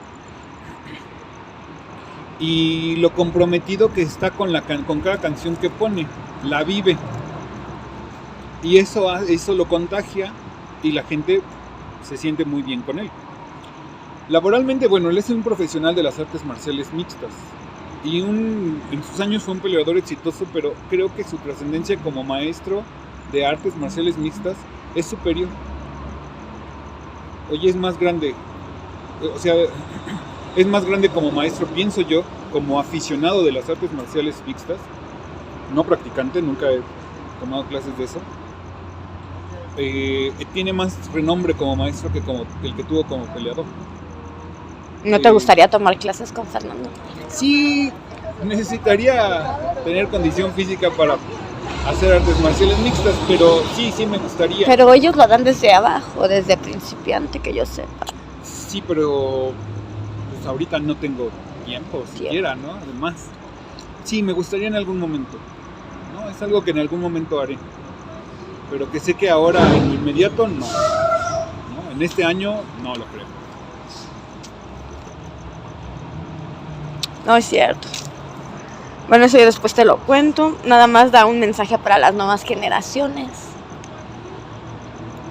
y lo comprometido que está con cada canción que pone, la vive. Y eso lo contagia y la gente se siente muy bien con él. Laboralmente, bueno, él es un profesional de las artes marciales mixtas y en sus años fue un peleador exitoso, pero creo que su trascendencia como maestro de artes marciales mixtas es superior. Oye, es más grande, o sea, es más grande como maestro, pienso yo, como aficionado de las artes marciales mixtas, no practicante, nunca he tomado clases de eso. Tiene más renombre como maestro que como el que tuvo como peleador. ¿No te gustaría tomar clases con Fernando? Sí, necesitaría tener condición física para hacer artes marciales mixtas, pero sí me gustaría. Pero ellos lo dan desde abajo, desde principiante, que yo sepa. Sí, pero pues ahorita no tengo tiempo siquiera, ¿no? Además, sí, me gustaría en algún momento, ¿no? Es algo que en algún momento haré, pero que sé que ahora en lo inmediato no. En este año no lo creo. No es cierto. Bueno, eso yo después te lo cuento. Nada más da un mensaje para las nuevas generaciones.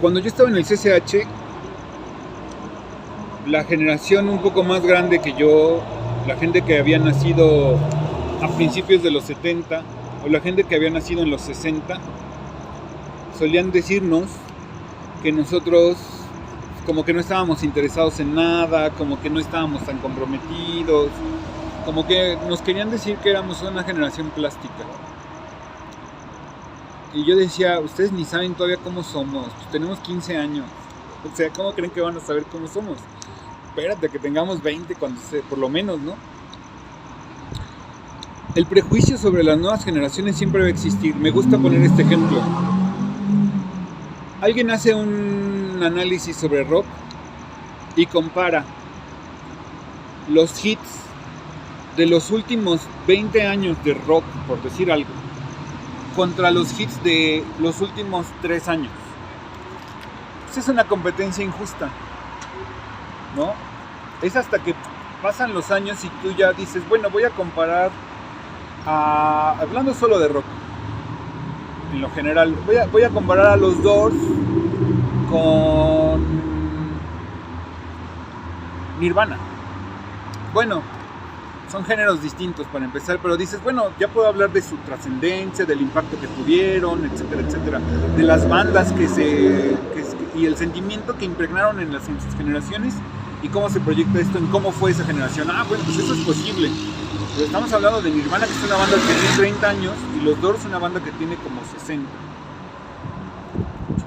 Cuando yo estaba en el CCH, la generación un poco más grande que yo, la gente que había nacido a principios de los 70 o la gente que había nacido en los 60, solían decirnos que nosotros como que no estábamos interesados en nada, como que no estábamos tan comprometidos, como que nos querían decir que éramos una generación plástica. Y yo decía, ustedes ni saben todavía cómo somos, pues tenemos 15 años, o sea, ¿cómo creen que van a saber cómo somos? Espérate que tengamos 20, por lo menos, ¿no? El prejuicio sobre las nuevas generaciones siempre va a existir. Me gusta poner este ejemplo. Alguien hace un análisis sobre rock y compara los hits de los últimos 20 años de rock, por decir algo, contra los hits de los últimos 3 años. Esa es una competencia injusta, ¿no? Es hasta que pasan los años y tú ya dices, bueno, voy a comparar, hablando solo de rock, en lo general, voy a comparar a los Doors con Nirvana. Bueno, son géneros distintos para empezar, pero dices, bueno, ya puedo hablar de su trascendencia, del impacto que tuvieron, etcétera, etcétera, de las bandas y el sentimiento que impregnaron en las generaciones y cómo se proyecta esto en cómo fue esa generación. Bueno, pues eso es posible. Pero estamos hablando de Nirvana, que es una banda que tiene 30 años, y los Doors, una banda que tiene como 60.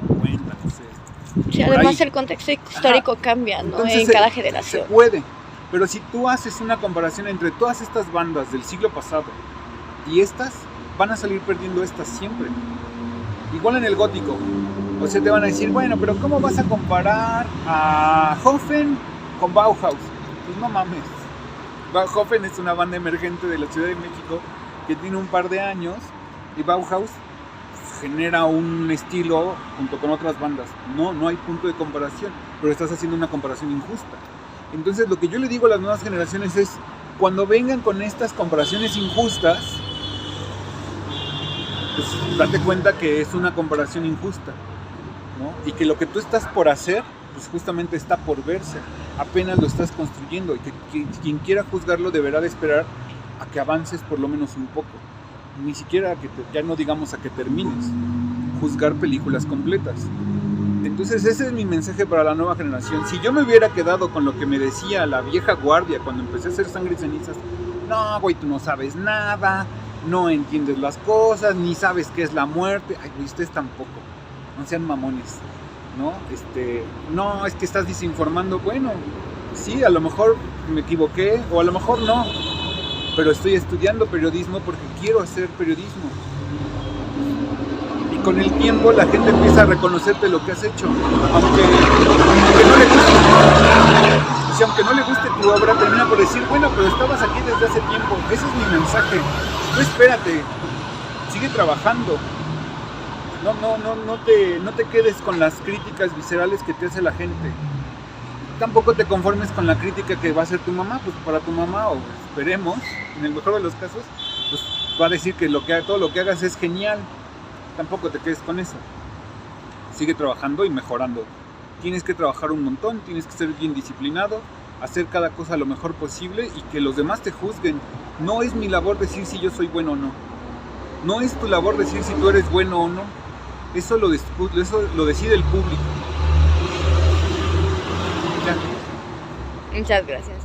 50, no sé. Sí, además el contexto histórico cambia, ¿no? Entonces, en cada generación. Se puede. Pero si tú haces una comparación entre todas estas bandas del siglo pasado y estas, van a salir perdiendo estas siempre. Igual en el gótico. O sea, te van a decir, bueno, pero ¿cómo vas a comparar a Hoffen con Bauhaus? Pues no mames. Hoffen es una banda emergente de la Ciudad de México que tiene un par de años y Bauhaus genera un estilo junto con otras bandas. No hay punto de comparación, pero estás haciendo una comparación injusta. Entonces lo que yo le digo a las nuevas generaciones es, cuando vengan con estas comparaciones injustas, pues date cuenta que es una comparación injusta, ¿no? Y que lo que tú estás por hacer, pues justamente está por verse, apenas lo estás construyendo, y que quien quiera juzgarlo deberá de esperar a que avances por lo menos un poco, ni siquiera ya no digamos a que termines, juzgar películas completas. Entonces ese es mi mensaje para la nueva generación. Si yo me hubiera quedado con lo que me decía la vieja guardia cuando empecé a hacer Sangre y Cenizas, no, güey, tú no sabes nada, no entiendes las cosas, ni sabes qué es la muerte, ay, güey, ustedes tampoco, no sean mamones, ¿no? No, es que estás desinformando. Bueno, sí, a lo mejor me equivoqué, o a lo mejor no, pero estoy estudiando periodismo porque quiero hacer periodismo. Y con el tiempo la gente empieza a reconocerte lo que has hecho, aunque no le guste. Si aunque no le guste tu obra, termina por decir, bueno, pero estabas aquí desde hace tiempo. Ese es mi mensaje. Tú espérate, sigue trabajando. No te quedes con las críticas viscerales que te hace la gente. Tampoco te conformes con la crítica que va a hacer tu mamá, pues para tu mamá, o esperemos, en el mejor de los casos, pues va a decir que todo lo que hagas es genial. Tampoco te quedes con eso. Sigue trabajando y mejorando. Tienes que trabajar un montón, tienes que ser bien disciplinado, hacer cada cosa lo mejor posible y que los demás te juzguen. No es mi labor decir si yo soy bueno o no. No es tu labor decir si tú eres bueno o no. Eso lo decide el público. Ya. Muchas gracias.